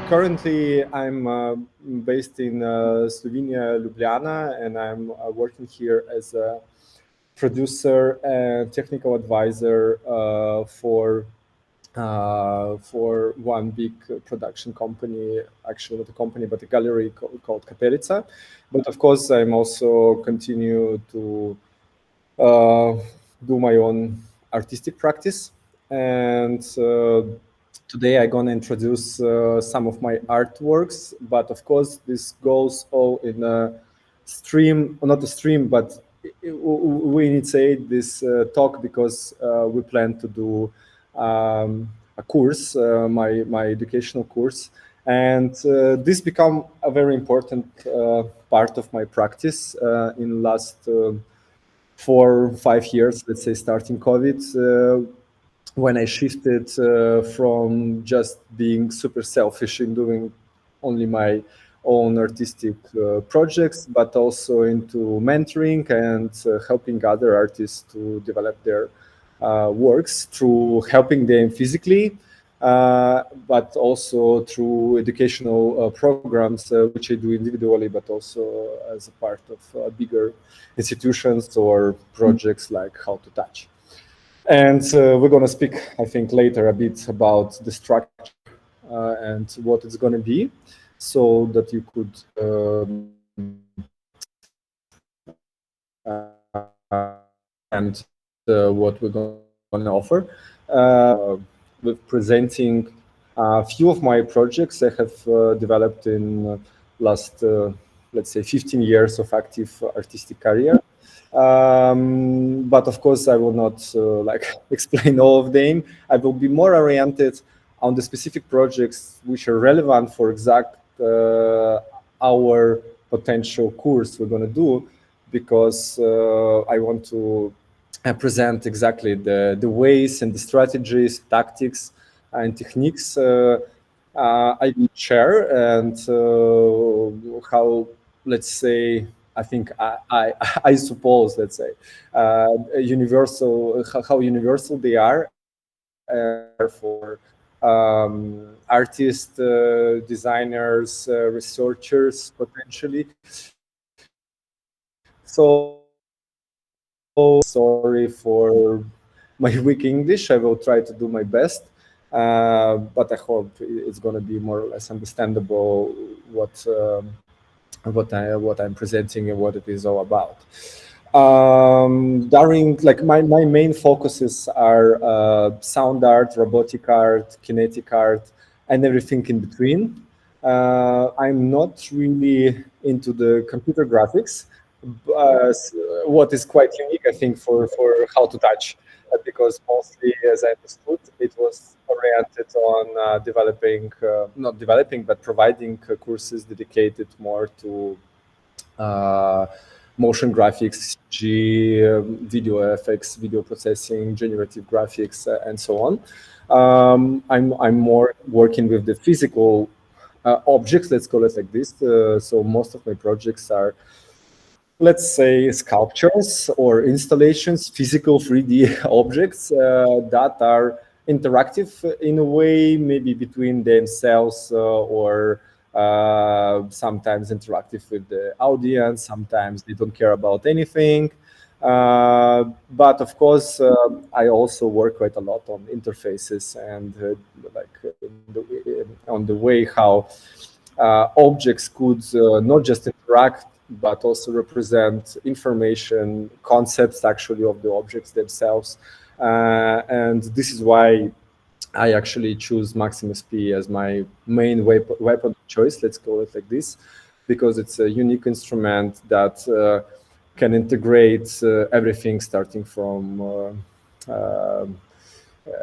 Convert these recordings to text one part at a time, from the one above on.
Currently, I'm based in Slovenia, Ljubljana, and I'm working here as a producer and technical advisor for one big production company, actually not a company, but a gallery called Kapelica. But of course, I'm also continue to do my own artistic practice. And today I'm gonna introduce some of my artworks, but of course this goes all in a stream, or not a stream, but we initiate this talk because we plan to do a course, my educational course, and this become a very important part of my practice in last 4 or 5 years, let's say, starting COVID, when I shifted from just being super selfish in doing only my own artistic projects, but also into mentoring and helping other artists to develop their works through helping them physically, but also through educational programs, which I do individually, but also as a part of bigger institutions or projects like Hou2Touch. And we're going to speak, I think, later a bit about the structure and what it's going to be, so that you could and what we're going to offer. With presenting a few of my projects I have developed in last, let's say, 15 years of active artistic career. But of course, I will not like explain all of them. I will be more oriented on the specific projects which are relevant for exact our potential course we're going to do, because I want to present exactly the ways and the strategies, tactics, and techniques I will share, and how, let's say, I think I suppose, let's say, universal, how universal they are, for artists, designers, researchers, potentially. So sorry for my weak English. I will try to do my best, but I hope it's going to be more or less understandable what I'm presenting and what it is all about. During, like, my main focuses are sound art, robotic art, kinetic art, and everything in between. I'm not really into the computer graphics, what is quite unique, I think, for Hou2Touch, because mostly, as I understood, it was oriented on developing, not developing, but providing courses dedicated more to motion graphics, video effects, video processing, generative graphics, and so on. I'm more working with the physical objects, let's call it like this. So most of my projects are, let's say, sculptures or installations, physical 3D objects that are interactive in a way, maybe between themselves, or sometimes interactive with the audience, sometimes they don't care about anything. But of course, I also work quite a lot on interfaces and on the way how objects could not just interact, but also represent information, concepts actually of the objects themselves. And this is why I actually choose Maximus P as my main weapon of choice, let's call it like this, because it's a unique instrument that can integrate everything, starting from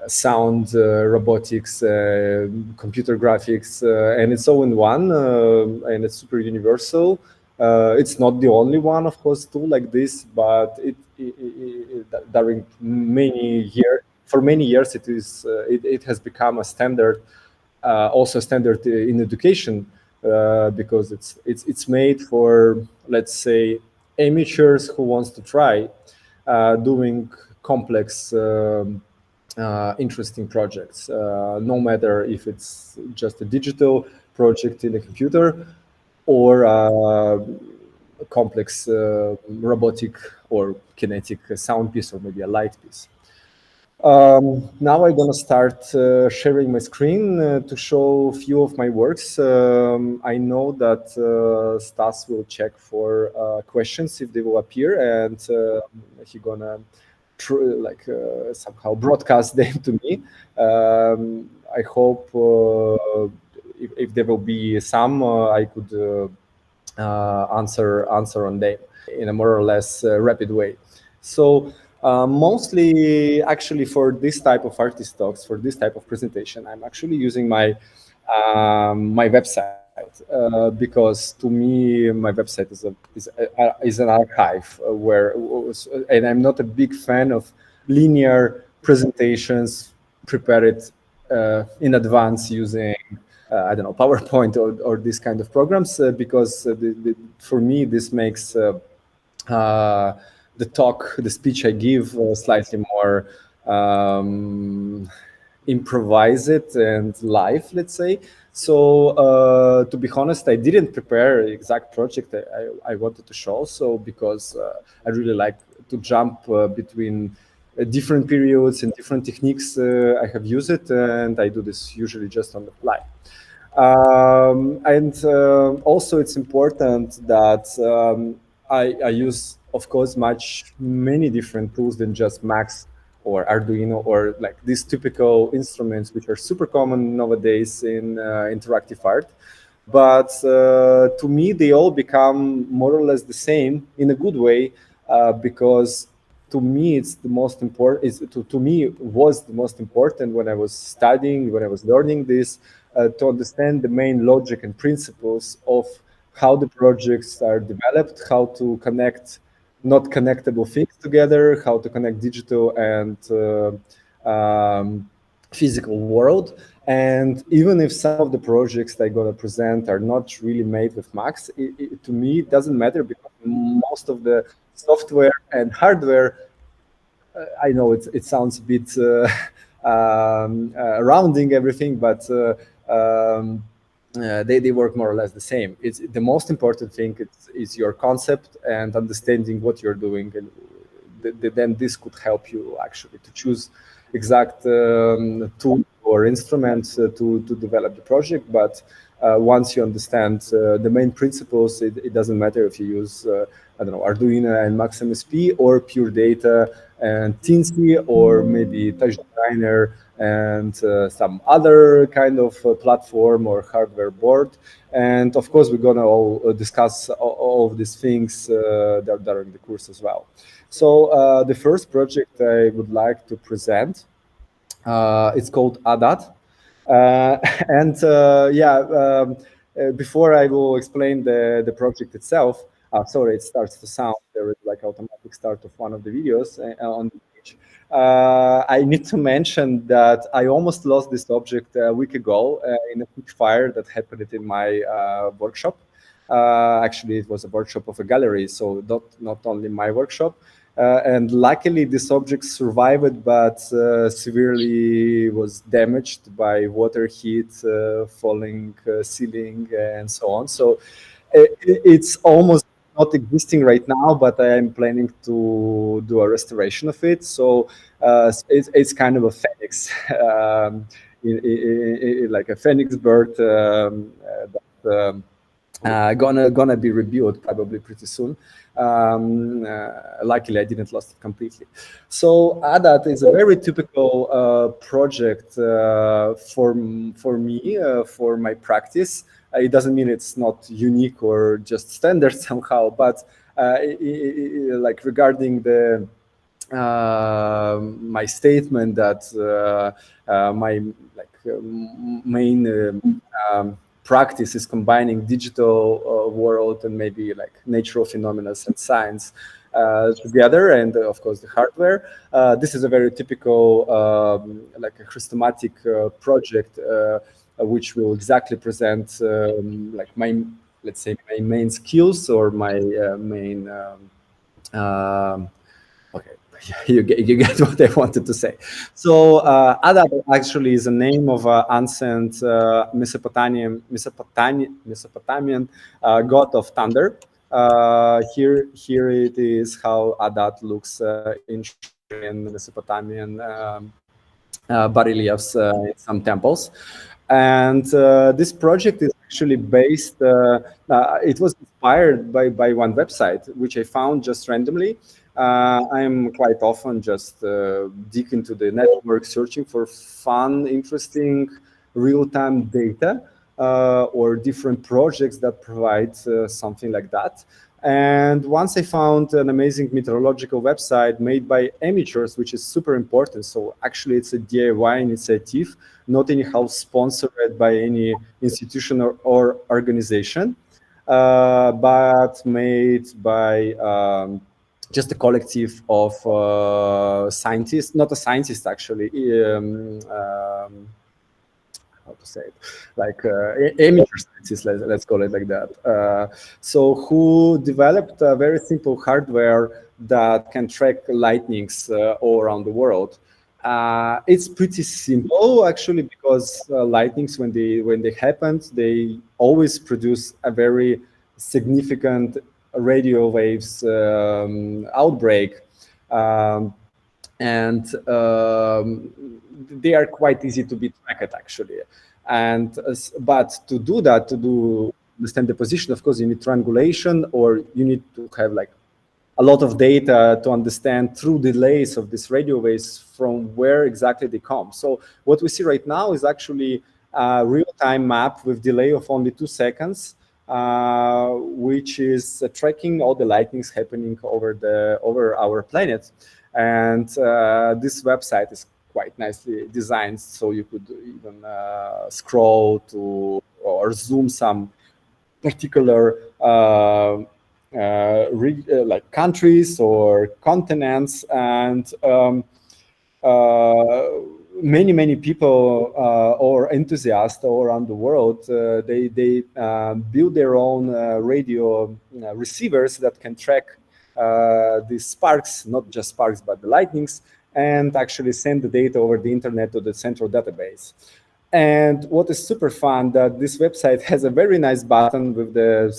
sound, robotics, computer graphics, and it's all in one, and it's super universal. It's not the only one, of course, tool like this, but during for many years, it has become a standard, also a standard in education, because it's made for, let's say, amateurs who wants to try doing complex interesting projects, no matter if it's just a digital project in a computer or a complex robotic or kinetic sound piece or maybe a light piece. Now I'm gonna start sharing my screen to show a few of my works. I know that Stas will check for questions if they will appear, and he gonna somehow broadcast them to me. I hope if there will be some, I could answer on them in a more or less rapid way. So mostly, actually, for this type of artist talks, for this type of presentation, I'm actually using my website because to me my website is an archive and I'm not a big fan of linear presentations prepared in advance using I don't know, PowerPoint or this kind of programs because for me this makes uh, the speech I give slightly more improvise it and live, let's say. So to be honest, I didn't prepare exact project I wanted to show. So because I really like to jump between different periods and different techniques I have used it, and I do this usually just on the fly. And also, it's important that I use, of course, many different tools than just Max or Arduino or like these typical instruments, which are super common nowadays in interactive art. But to me, they all become more or less the same in a good way because to me it's the most important to me was the most important when I was studying, when I was learning this, to understand the main logic and principles of how the projects are developed, how to connect not connectable things together, how to connect digital and physical world. And even if some of the projects I'm going to present are not really made with Max, to me it doesn't matter because most of the software and hardware, I know it sounds a bit rounding everything, but they work more or less the same. It's the most important thing is your concept and understanding what you're doing, and then this could help you actually to choose exact tool or instruments to develop the project. But once you understand the main principles, it doesn't matter if you use I don't know, Arduino and MaxMSP or Pure Data and Teensy or maybe Touch Designer and some other kind of platform or hardware board. And of course, we're gonna all discuss all of these things during the course as well. So the first project I would like to present, it's called ADAT. And before I will explain the project itself, sorry, it starts to sound. There is like automatic start of one of the videos on the page. I need to mention that I almost lost this object a week ago in a quick fire that happened in my workshop. Actually, it was a workshop of a gallery, so not only my workshop. And luckily, this object survived, but severely was damaged by water heat, falling ceiling, and so on. So it's almost not existing right now, but I am planning to do a restoration of it. So it's kind of a phoenix, like a phoenix bird gonna be rebuilt probably pretty soon. Luckily, I didn't lost it completely. So ADAT is a very typical project for me for my practice. It doesn't mean it's not unique or just standard somehow, but like regarding the my statement that my main practice is combining digital world and maybe like natural phenomena and science together, and of course the hardware. This is a very typical like a chrestomatic project which will exactly present like my, let's say, my main skills or my main okay, you get what I wanted to say. So Adad actually is a name of an ancient Mesopotamian god of thunder. Here it is how Adad looks in Sumerian, Mesopotamian bas-reliefs in some temples. And this project is actually based, it was inspired by one website, which I found just randomly. I'm quite often just dig into the network searching for fun, interesting, real-time data or different projects that provide something like that. And once I found an amazing meteorological website made by amateurs, which is super important. So actually it's a DIY initiative, not anyhow sponsored by any institution or organization, but made by just a collective of scientists, not a scientist actually, how to say it, like amateur scientists, let's call it like that. So who developed a very simple hardware that can track lightnings all around the world. It's pretty simple actually, because lightnings, when they happened, they always produce a very significant radio waves outbreak. And they are quite easy to be tracked actually. And but to do that, to understand the position, of course, you need triangulation, or you need to have like a lot of data to understand through delays of these radio waves from where exactly they come. So what we see right now is actually a real-time map with delay of only 2 seconds, which is tracking all the lightnings happening over our planet. And this website is quite nicely designed, so you could even scroll to or zoom some particular like countries or continents, and many people or enthusiasts all around the world, they build their own radio receivers that can track these sparks, not just sparks, but the lightnings, and actually send the data over the internet to the central database. And what is super fun, that this website has a very nice button with the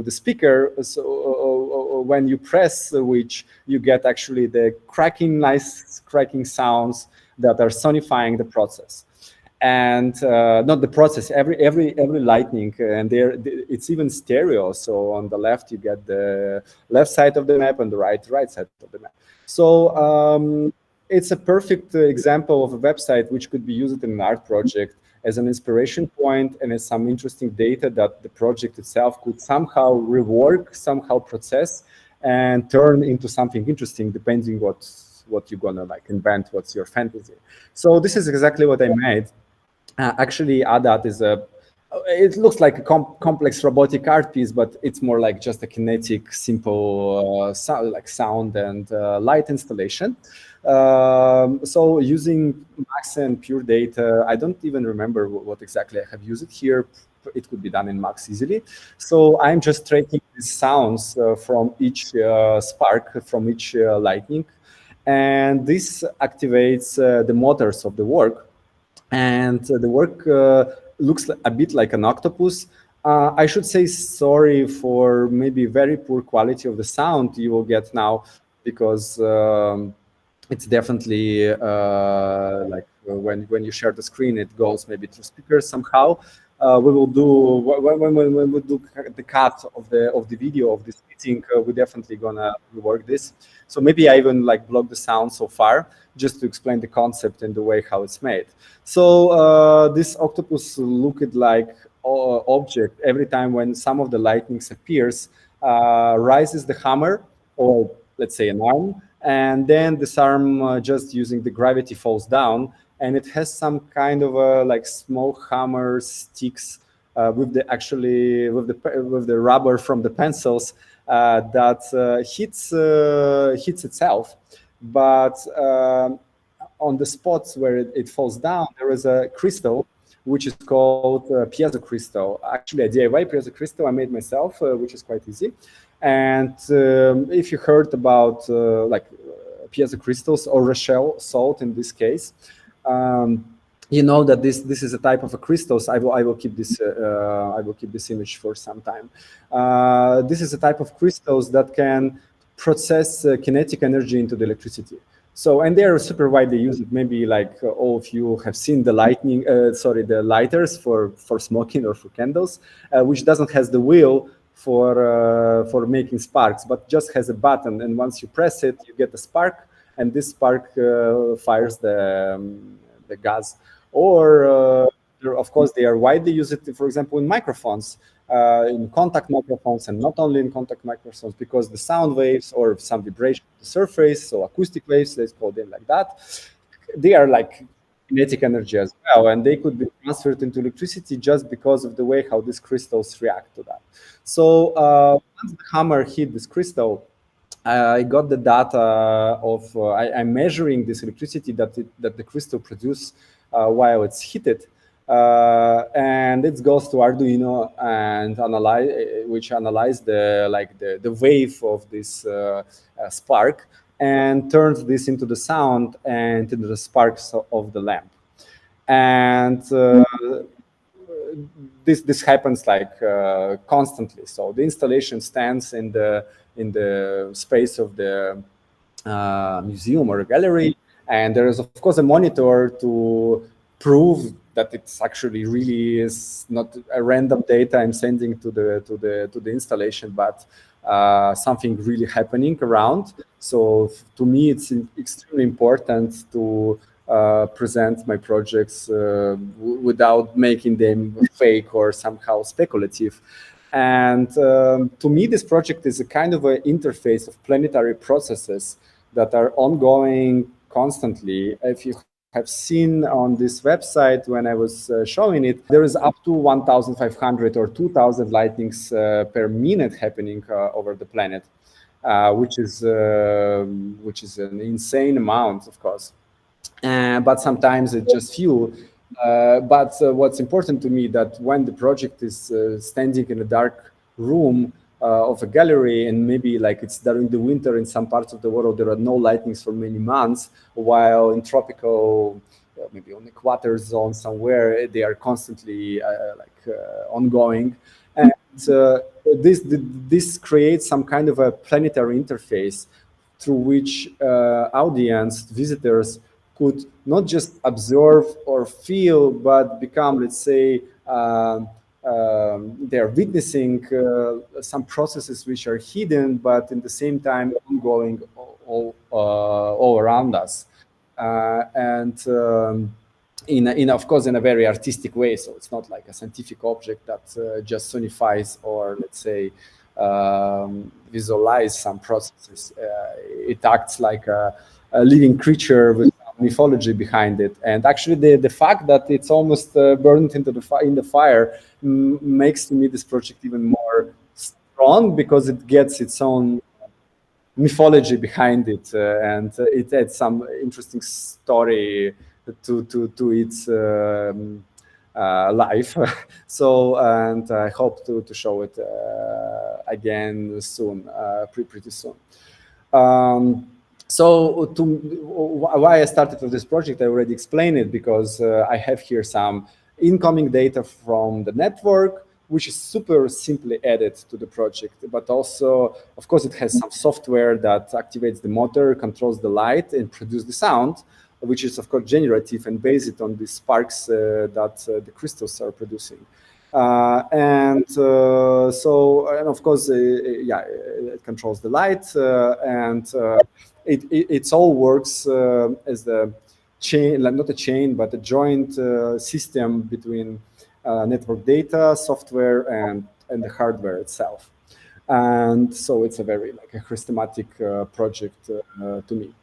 speaker. So when you press which, you get actually the nice cracking sounds that are sonifying the process. And not the process, every lightning, and it's even stereo. So on the left you get the left side of the map, and the right side of the map. So it's a perfect example of a website which could be used in an art project as an inspiration point, and as some interesting data that the project itself could somehow rework, somehow process, and turn into something interesting, depending what you're gonna like invent, what's your fantasy. So this is exactly what I made. Actually, ADAT is it looks like a complex robotic art piece, but it's more like just a kinetic, simple sound and light installation. So using Max and pure data, I don't even remember what exactly I have used it here. It could be done in Max easily. So I'm just tracking the sounds from each spark, from each lightning. And this activates the motors of the work. And the work looks a bit like an octopus. I should say sorry for maybe very poor quality of the sound you will get now, because it's definitely like when you share the screen, it goes maybe through speakers somehow. We will do when we do the cut of the video of this meeting. We're definitely gonna rework this. So maybe I even like block the sound so far, just to explain the concept and the way how it's made. So this octopus looked like object every time when some of the lightnings appears, rises the hammer, or let's say an arm, and then this arm just using the gravity falls down, and it has some kind of like small hammer sticks with the rubber from the pencils that hits itself. But on the spots where it falls down, there is a crystal which is called piezo crystal. Actually, a DIY piezo crystal I made myself, which is quite easy. And if you heard about like piezo crystals, or Rochelle salt in this case. You know that this is a type of a crystals. I will keep this image for some time. This is a type of crystals that can process kinetic energy into the electricity. So, and they are super widely used. Maybe like all of you have seen the the lighters for smoking or for candles, which doesn't has the wheel for making sparks, but just has a button. And once you press it, you get a spark, and this spark fires the gas. Or of course, they are widely used, for example, in microphones. In contact microphones, and not only in contact microphones, because the sound waves or some vibration of the surface, so acoustic waves, let's call them like that, they are like kinetic energy as well, and they could be transferred into electricity just because of the way how these crystals react to that. So once the hammer hit this crystal, I got the data of I'm measuring this electricity that the crystal produces while it's heated. And it goes to Arduino and analyze the wave of this spark, and turns this into the sound and into the sparks of the lamp. And this happens like constantly. So the installation stands in the space of the museum or gallery, and there is of course a monitor to prove that it's actually really is not a random data I'm sending to the installation, but something really happening around. So to me, it's extremely important to present my projects without making them fake or somehow speculative. And to me, this project is a kind of an interface of planetary processes that are ongoing constantly. If you have seen on this website when I was showing it, there is up to 1,500 or 2,000 lightnings per minute happening over the planet, which is an insane amount, of course. But sometimes it's just few. But what's important to me that when the project is standing in a dark room of a gallery, and maybe like it's during the winter in some parts of the world, there are no lightnings for many months, while in tropical, maybe on equator zone somewhere, they are constantly ongoing. And this creates some kind of a planetary interface through which audience, visitors, could not just observe or feel, but become, let's say, they're witnessing some processes which are hidden, but in the same time ongoing all around us. In of course, in a very artistic way. So it's not like a scientific object that just sonifies or, let's say, visualize some processes. It acts like a living creature with mythology behind it. And actually, the fact that it's almost burned into the fire makes to me this project even more strong, because it gets its own mythology behind it, and it adds some interesting story to its life. So, and I hope to show it again soon, pretty soon. So why I started with this project, I already explained it, because I have here some incoming data from the network, which is super simply added to the project. But also, of course, it has some software that activates the motor, controls the light, and produces the sound, which is, of course, generative and based on the sparks that the crystals are producing. And of course, it controls the light, and it all works as the chain, like not a chain, but a joint system between network data, software, and the hardware itself. And so it's a very like a systematic project to me.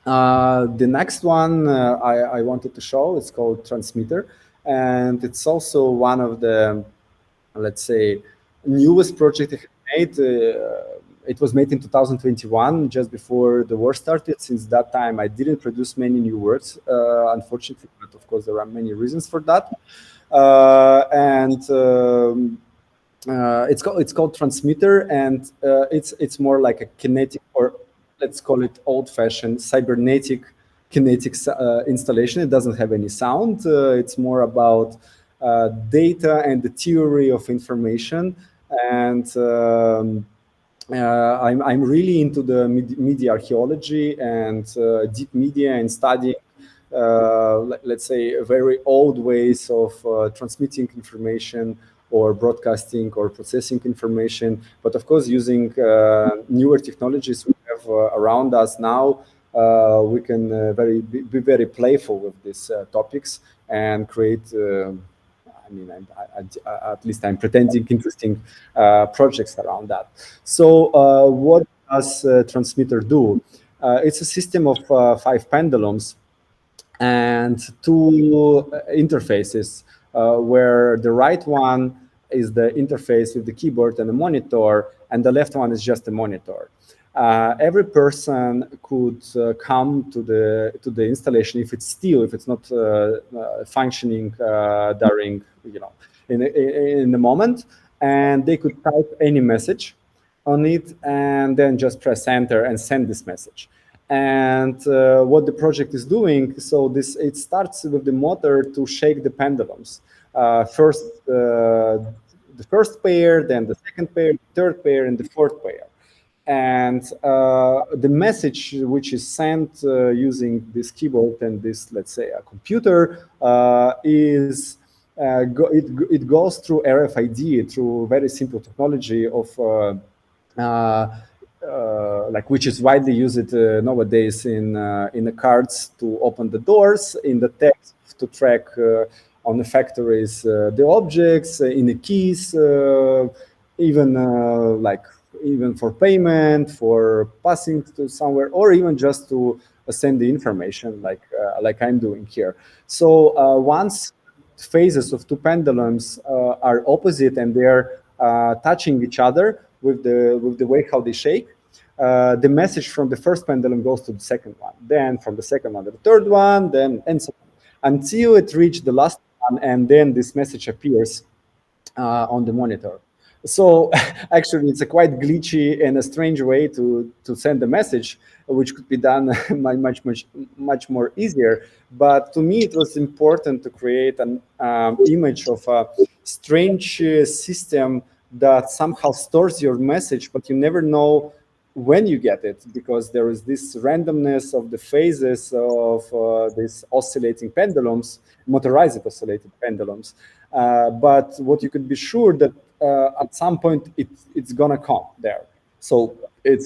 The next one I wanted to show is called Transmitter, and it's also one of the, let's say, newest project I have made. It was made in 2021, just before the war started. Since that time, I didn't produce many new works, unfortunately, but of course there are many reasons for that. It's called Transmitter, and it's more like a kinetic, or let's call it old-fashioned cybernetic kinetics installation. It doesn't have any sound. It's more about data and the theory of information. And I'm really into the media archaeology and deep media and studying, let's say, very old ways of transmitting information or broadcasting or processing information. But of course, using newer technologies we have around us now, we can be very playful with these topics and create. I mean, at least I'm pretending interesting projects around that. So, what does transmitter do? It's a system of 5 pendulums and 2 interfaces, where the right one is the interface with the keyboard and the monitor, and the left one is just a monitor. Every person could come to the installation if it's not functioning during in the moment, and they could type any message on it and then just press enter and send this message. And what the project is doing, so it starts with the motor to shake the pendulums. First the first pair, then the second pair, the third pair, and the fourth pair. And the message which is sent using this keyboard and this, let's say, a computer, it goes through RFID, through very simple technology of which is widely used nowadays in the cards to open the doors, in the text to track on the factories the objects, in the keys, even for payment, for passing to somewhere, or even just to send the information like I'm doing here. So once phases of 2 pendulums are opposite and they're touching each other with the way how they shake, the message from the first pendulum goes to the second one, then from the second one to the third one, then and so on, until it reached the last one, and then this message appears on the monitor. So actually, it's a quite glitchy and a strange way to send a message, which could be done much more easier. But to me, it was important to create an image of a strange system that somehow stores your message, but you never know when you get it, because there is this randomness of the phases of these oscillating pendulums, motorized oscillating pendulums. But what you could be sure that at some point it's gonna come there. So I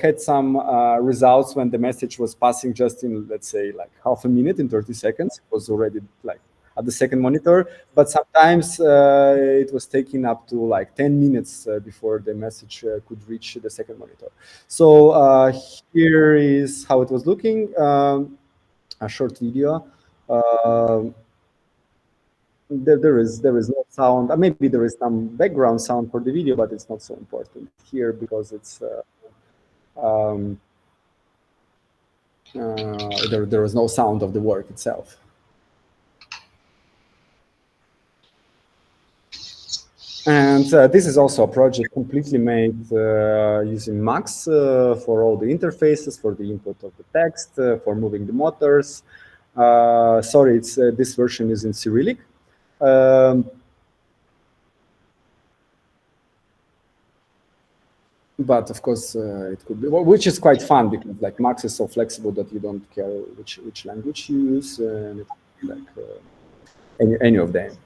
had some results when the message was passing just in, let's say, like half a minute, in 30 seconds. It was already like at the second monitor, but sometimes it was taking up to like 10 minutes before the message could reach the second monitor. So here is how it was looking. A short video. There is no sound. Maybe there is some background sound for the video, but it's not so important here because it's there is no sound of the work itself. And this is also a project completely made using Max for all the interfaces, for the input of the text, for moving the motors. Sorry, it's this version is in Cyrillic. But of course, it could be, which is quite fun because like Max is so flexible that you don't care which language you use, and it could be like any of them.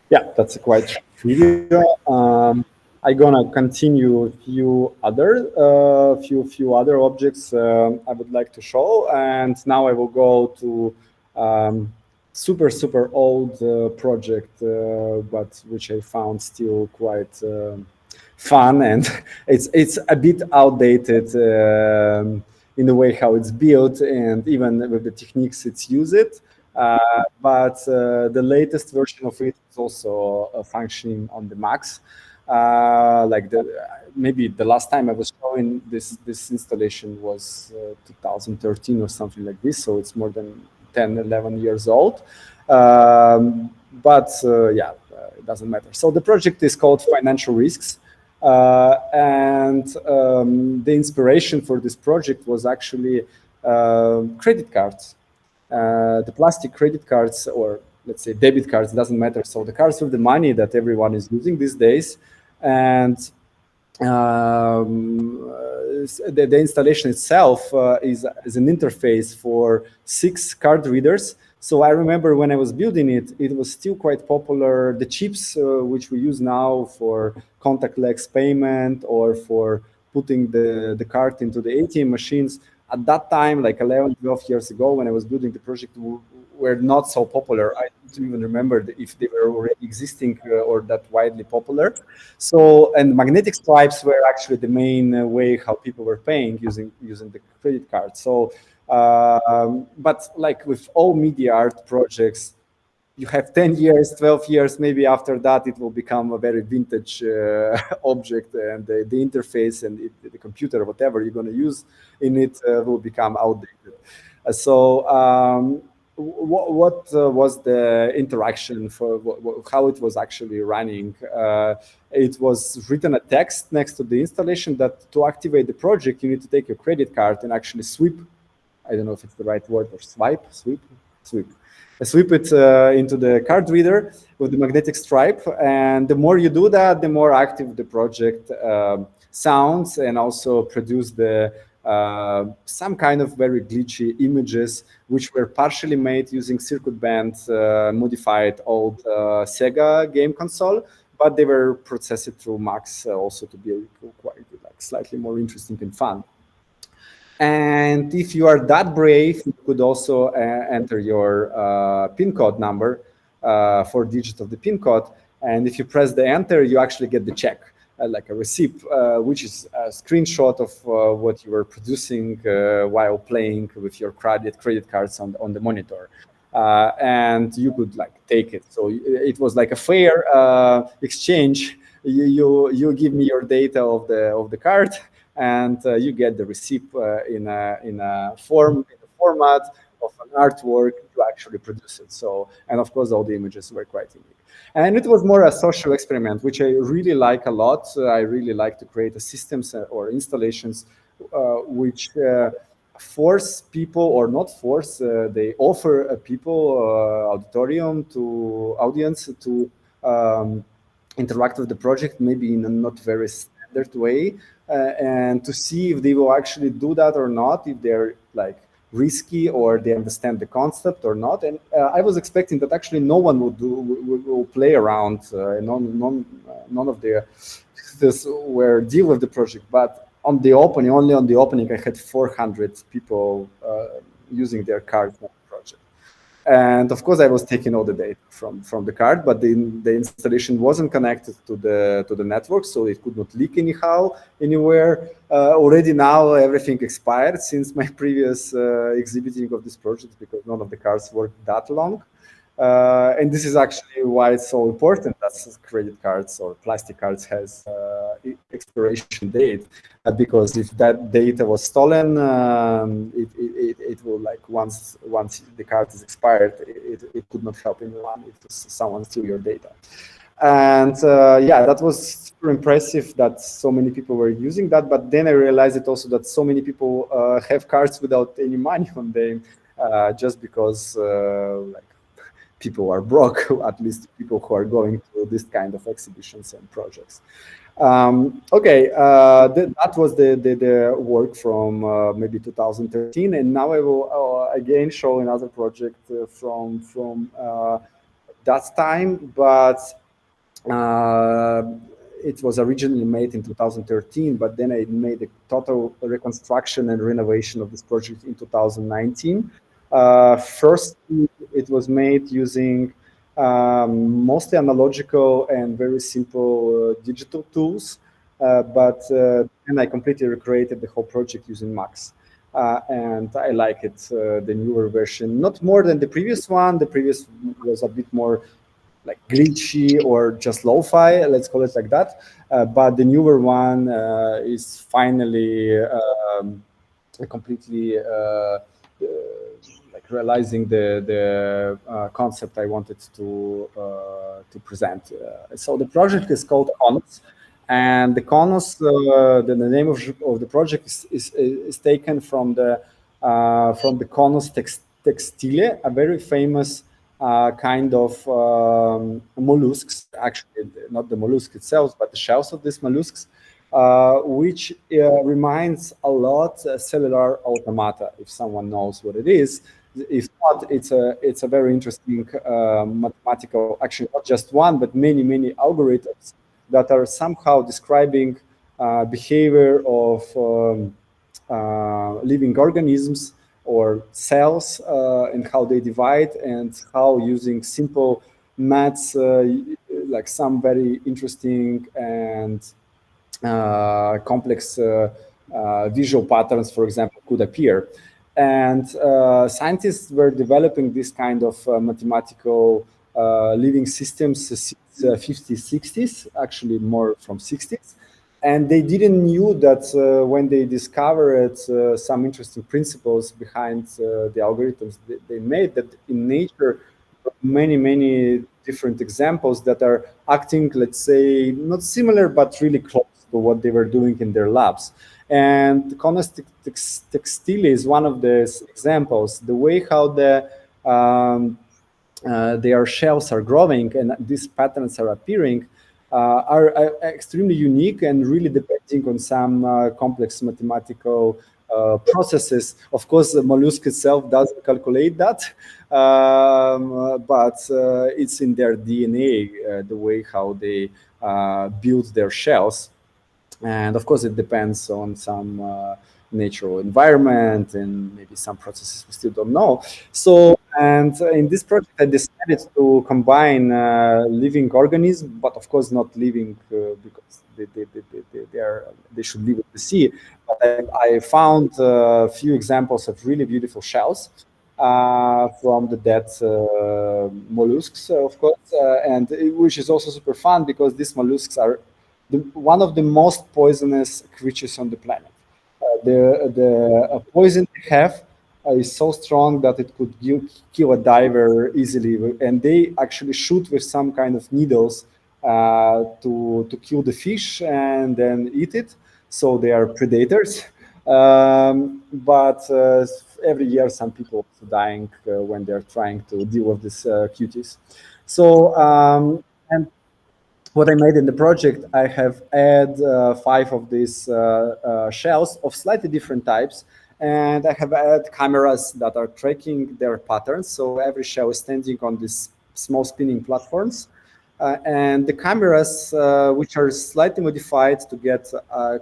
Yeah, that's a quite short video. I'm gonna continue a few other objects I would like to show, and now I will go to Super old project, but which I found still quite fun, and it's a bit outdated in the way how it's built, and even with the techniques it's used. But the latest version of it is also functioning on the Macs. Like maybe the last time I was showing this installation was 2013 or something like this, so it's more than 10, 11 years old. But yeah, it doesn't matter. So the project is called Financial Risks. And the inspiration for this project was actually credit cards. The plastic credit cards, or let's say debit cards, doesn't matter. So the cards with the money that everyone is using these days. And the installation itself is an interface for 6 card readers. So I remember when I was building it, it was still quite popular. The chips which we use now for contactless payment or for putting the card into the ATM machines, at that time, like 11, 12 years ago, when I was building the project, were not so popular. I don't even remember if they were already existing or that widely popular. So, and magnetic stripes were actually the main way how people were paying using the credit card. So, but like with all media art projects, you have 10 years, 12 years, maybe after that it will become a very vintage object, and the interface and the computer, whatever you're going to use in it, will become outdated. What was the interaction for how it was actually running? It was written a text next to the installation that to activate the project, you need to take your credit card and actually sweep. I don't know if it's the right word, or sweep. Sweep it into the card reader with the magnetic stripe. And the more you do that, the more active the project sounds, and also produce the some kind of very glitchy images, which were partially made using circuit band modified old Sega game console, but they were processed through Macs also to be quite like slightly more interesting and fun. And if you are that brave, you could also enter your PIN code number, 4 digits of the PIN code. And if you press the enter, you actually get the check, like a receipt, which is a screenshot of what you were producing while playing with your credit cards on the monitor. And you could like take it. So it was like a fair exchange. You give me your data of the card, and you get the receipt in a format of an artwork to actually produce it. So, and of course, all the images were quite unique. And it was more a social experiment, which I really like a lot. I really like to create systems or installations which force people, or not force, they offer people audience to interact with the project, maybe in a not very standard way, and to see if they will actually do that or not, if they're like risky or they understand the concept or not. And I was expecting that actually no one will play around, none of the this were deal with the project. But on the opening, only on the opening, I had 400 people using their cards on the project. And of course, I was taking all the data from the card, but the installation wasn't connected to the network, so it could not leak anyhow anywhere. Already now, everything expired since my previous exhibiting of this project, because none of the cards worked that long. And this is actually why it's so important that credit cards or plastic cards has expiration date, because if that data was stolen, it will, like, once the card is expired, it could not help anyone if someone steal your data. And yeah, that was super impressive that so many people were using that. But then I realized it also that so many people have cards without any money on them, just because like people are broke, at least people who are going to this kind of exhibitions and projects. Okay, that was the work from maybe 2013, and now I will again show another project from that time, but it was originally made in 2013, but then I made a total reconstruction and renovation of this project in 2019. First, it was made using mostly analogical and very simple digital tools, but and I completely recreated the whole project using Max. And I like it, the newer version, not more than the previous one. The previous was a bit more like glitchy or just lo-fi, let's call it like that. But the newer one is finally completely like realizing the concept I wanted to present. So the project is called Conus, and the Conus, the name of the project is taken from the Conus textile, a very famous kind of mollusks, actually not the mollusk itself, but the shells of these mollusks, which reminds a lot cellular automata, if someone knows what it is. If not, it's a very interesting mathematical, actually not just one, but many algorithms that are somehow describing behavior of living organisms or cells and how they divide, and how using simple maths, like some very interesting and complex visual patterns, for example, could appear. And scientists were developing this kind of mathematical living systems since 50s, 60s, actually more from 60s. And they didn't knew that when they discovered some interesting principles behind the algorithms they made, that in nature, many different examples that are acting, let's say, not similar, but really close to what they were doing in their labs. And Conus textile is one of these examples. The way how their shells are growing and these patterns are appearing are extremely unique and really depending on some complex mathematical processes. Of course, the mollusk itself doesn't calculate that, but it's in their DNA, the way how they build their shells. And of course, it depends on some natural environment and maybe some processes we still don't know. So, and in this project, I decided to combine living organisms, but of course not living because they should live in the sea. But I found a few examples of really beautiful shells from the dead mollusks, of course, and which is also super fun because these mollusks are one of the most poisonous creatures on the planet. The poison they have is so strong that it could kill a diver easily, and they actually shoot with some kind of needles to kill the fish and then eat it. So they are predators. But every year, some people are dying when they're trying to deal with these cuties. So and what I made in the project, I have add 5 of these shells of slightly different types, and I have add cameras that are tracking their patterns. So every shell is standing on these small spinning platforms, and the cameras, which are slightly modified to get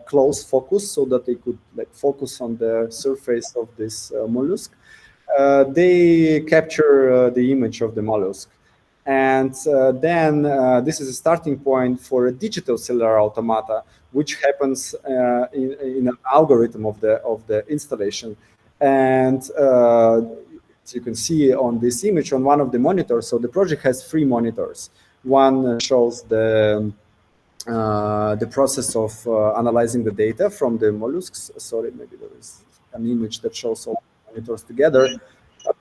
close focus, so that they could like focus on the surface of this mollusk. They capture the image of the mollusk. And then this is a starting point for a digital cellular automata, which happens in an algorithm of the installation. And as you can see on this image on one of the monitors, so the project has 3 monitors. One shows the process of analyzing the data from the mollusks. Sorry, maybe there is an image that shows all monitors together.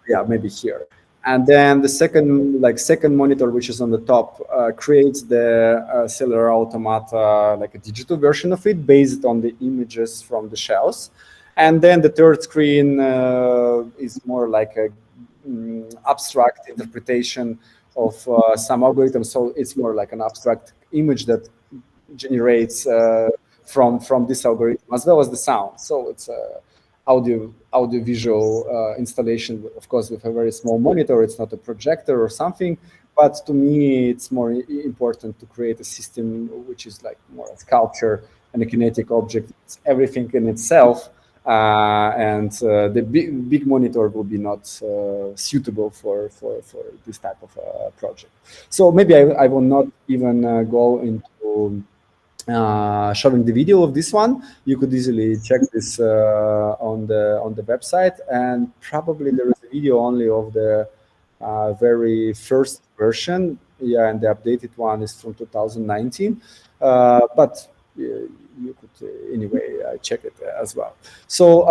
Yeah, maybe here. And then the second monitor, which is on the top, creates the cellular automata, like a digital version of it based on the images from the shells. And then the third screen is more like a abstract interpretation of some algorithm. So it's more like an abstract image that generates from this algorithm, as well as the sound. So it's a audio visual installation, of course, with a very small monitor. It's not a projector or something, but to me, it's more important to create a system which is like more a sculpture and a kinetic object. It's everything in itself, and the big monitor will be not suitable for this type of project. So maybe I will not even go into showing the video of this one. You could easily check this on the website, and probably there is a video only of the very first version. Yeah, and the updated one is from 2019. But you could anyway check it as well. So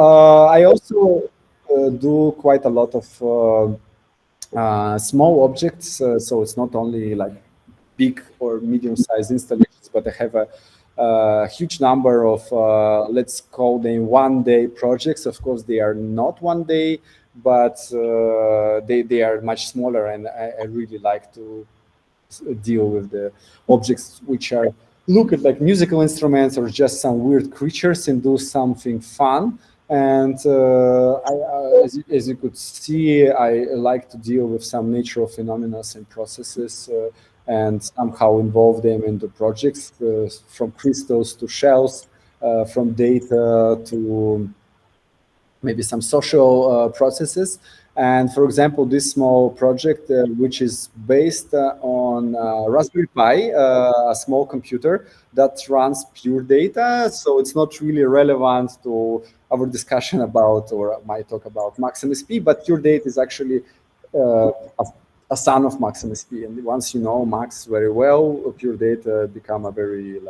I also do quite a lot of small objects. So it's not only like big or medium-sized installations, but I have a huge number of, let's call them one-day projects. Of course, they are not one day, but they are much smaller, and I really like to deal with the objects which are look at like musical instruments or just some weird creatures and do something fun. And as you could see, I like to deal with some natural phenomena and processes and somehow involve them into projects, from crystals to shells, from data to maybe some social processes. And for example, this small project, which is based on Raspberry Pi, a small computer that runs pure data. So it's not really relevant to our discussion about, or my talk about Maximus P, but pure data is actually a son of Maximus P. And once you know Max very well, pure data become a very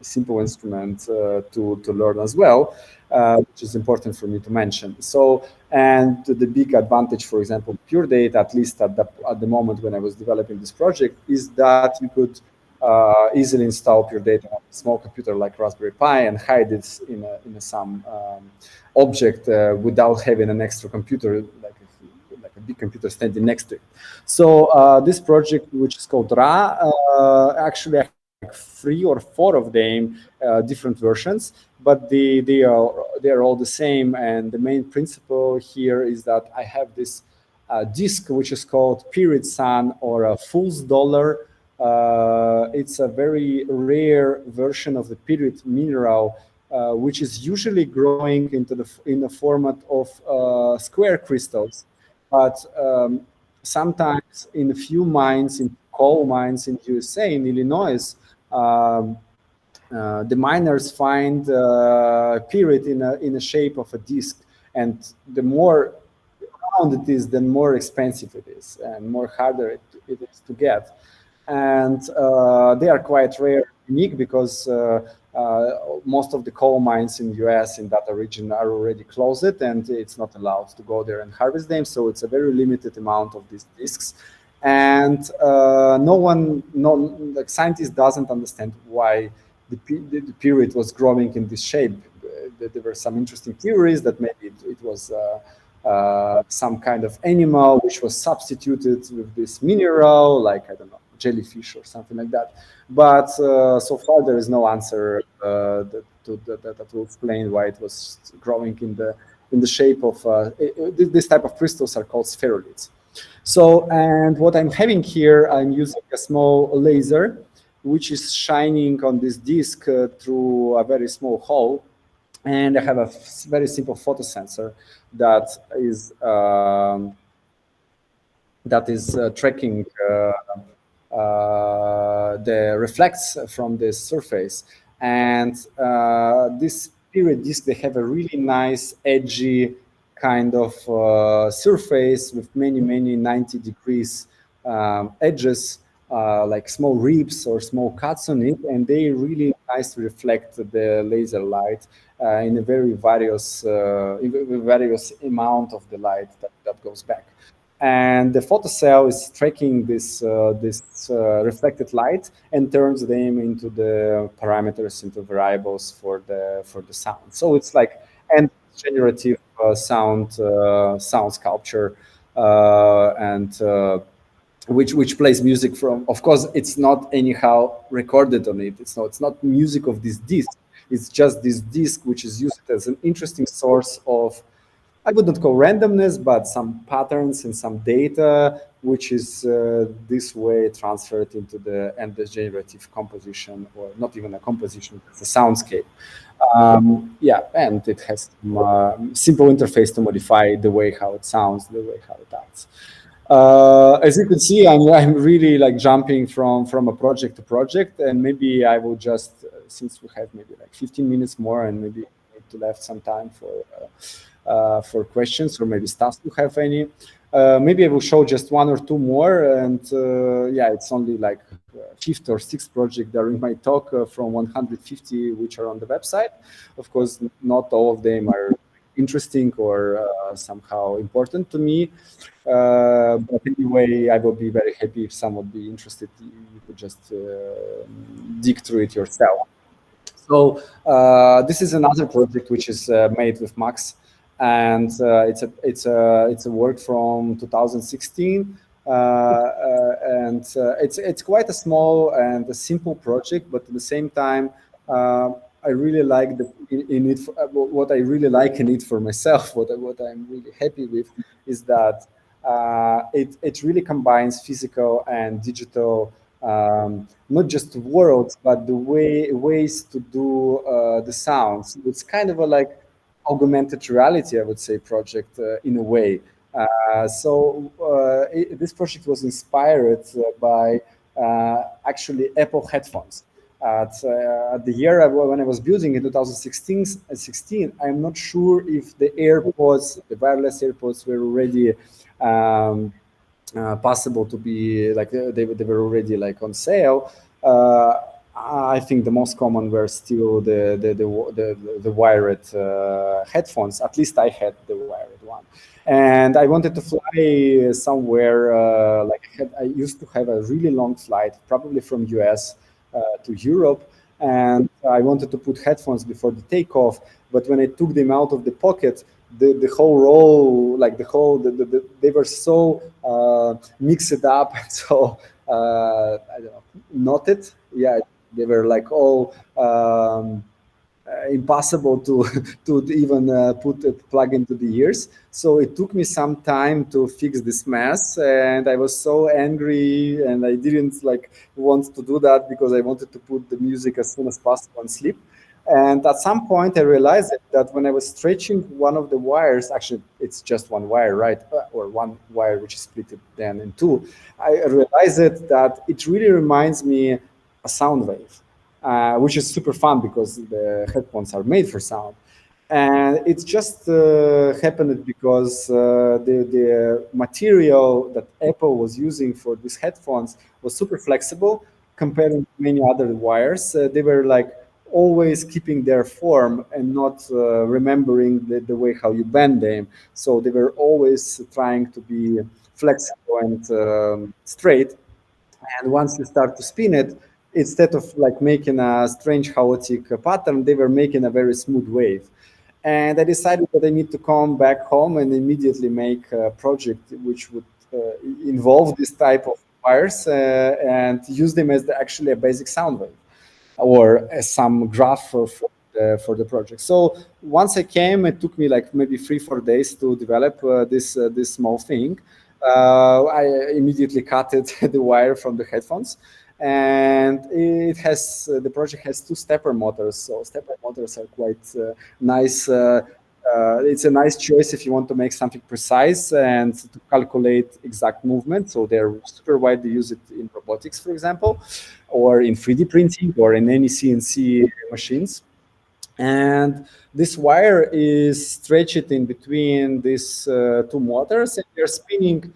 simple instrument to learn as well, which is important for me to mention. So, and the big advantage, for example, pure data, at least at the moment when I was developing this project, is that you could easily install pure data on a small computer like Raspberry Pi and hide it in some object without having an extra computer, like a big computer standing next to it. So this project, which is called Ra, actually I like 3 or 4 of them, different versions, but they are all the same. And the main principle here is that I have this disk which is called Period Sun, or a fool's dollar. It's a very rare version of the period mineral, which is usually growing in the format of square crystals. But sometimes in a few mines, in coal mines in USA, in Illinois, the miners find period in a shape of a disc, and the more round it is, the more expensive it is, and more harder it is to get. And they are quite rare, unique, because most of the coal mines in the US in that region are already closed, and it's not allowed to go there and harvest them. So it's a very limited amount of these discs. And like scientists doesn't understand why the period was growing in this shape. There were some interesting theories that maybe it was some kind of animal which was substituted with this mineral, like, I don't know, jellyfish or something like that. But so far there is no answer that will explain why it was growing in the shape of this type of crystals are called spherulites. So, and what I'm having here, I'm using a small laser which is shining on this disk through a very small hole, and I have a very simple photosensor that is tracking the reflects from this surface. And this period disk, they have a really nice edgy kind of surface with many 90 degrees edges, like small ribs or small cuts on it, and they really nicely reflect the laser light in a very various amount of the light that goes back. And the photocell is tracking this reflected light and turns them into the parameters, into variables for the sound. So it's like and generative sound sculpture, and which plays music from. Of course, it's not anyhow recorded on it. It's not music of this disc. It's just this disc which is used as an interesting source of, I would not call randomness, but some patterns and some data which is this way transferred into the endless generative composition, or not even a composition, it's a soundscape. Yeah, and it has some simple interface to modify the way how it sounds, the way how it acts. As you can see, I'm really like jumping from a project to project, and maybe I will just, since we have maybe like 15 minutes more, and maybe need to left some time for questions, or maybe Stas to have any. Maybe I will show just one or two more, and yeah, it's only like fifth or sixth project during my talk from 150 which are on the website. Of course, not all of them are interesting or somehow important to me. But anyway, I will be very happy if some would be interested. You could just dig through it yourself. So this is another project which is made with Max, and it's a work from 2016, and it's quite a small and a simple project, but at the same time, I really like in it. What I really like in it for myself, what I'm really happy with, is that it really combines physical and digital, not just worlds, but the ways to do the sounds. It's kind of a like augmented reality, I would say, project in a way. This project was inspired by actually Apple headphones. At the year when I was building in 2016, I'm not sure if the AirPods, the wireless AirPods, were already possible to be like they were already like on sale. I think the most common were still the wired headphones. At least I had the wired one, and I wanted to fly somewhere. I used to have a really long flight, probably from US to Europe, and I wanted to put headphones before the takeoff. But when I took them out of the pocket, the whole roll, like they were so mixed up and so I don't know, knotted. Yeah, they were like all impossible to to even put a plug into the ears. So it took me some time to fix this mess, and I was so angry, and I didn't like want to do that because I wanted to put the music as soon as possible and sleep. And at some point, I realized that when I was stretching one of the wires, actually, it's just one wire, right? Or one wire which is split then in two. I realized that it really reminds me a sound wave, which is super fun because the headphones are made for sound. And it just happened because the material that Apple was using for these headphones was super flexible compared to many other wires. They were like always keeping their form and not remembering the way how you bend them. So they were always trying to be flexible and straight. And once you start to spin it, instead of like making a strange chaotic pattern, they were making a very smooth wave. And I decided that I need to come back home and immediately make a project which would involve this type of wires and use them as actually a basic sound wave or as some graph for the project. So once I came, it took me like maybe 3-4 days to develop this small thing. I immediately cut the wire from the headphones, and the project has two stepper motors. So stepper motors are quite nice. It's a nice choice if you want to make something precise and to calculate exact movement. So they're super widely used in robotics, for example, or in 3D printing or in any CNC machines. And this wire is stretched in between these two motors, and they're spinning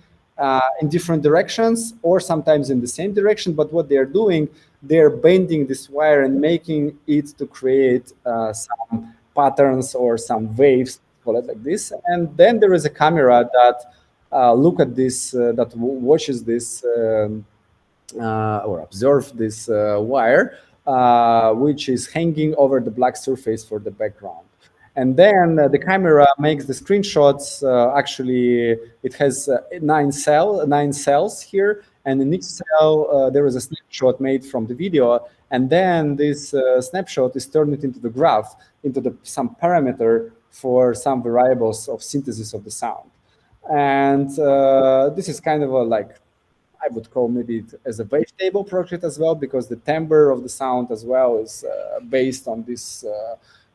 in different directions or sometimes in the same direction. But what they're doing, they're bending this wire and making it to create some patterns or some waves, call it like this. And then there is a camera that look at this, that watches this or observe this wire, which is hanging over the black surface for the background. And then the camera makes the screenshots. Actually, it has nine cells here, and in each cell there is a snapshot made from the video, and then this snapshot is turned into the graph, into some parameter for some variables of synthesis of the sound. And this is kind of a like, I would call maybe it as a wavetable project as well, because the timbre of the sound as well is based on this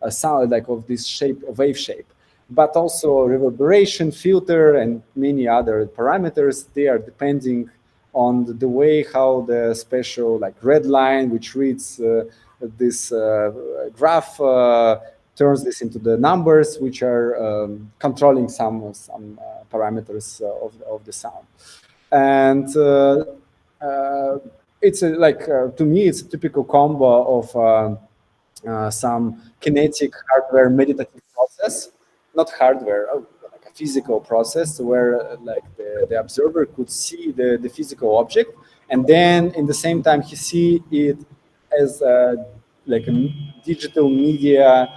sound, like of this shape, wave shape. But also reverberation, filter, and many other parameters, they are depending on the way how the special like red line, which reads this graph, turns this into the numbers, which are controlling some parameters of the sound. And it's to me, it's a typical combo of some kinetic hardware meditative process, not hardware, like a physical process where like the observer could see the physical object, and then in the same time he see it as like a digital media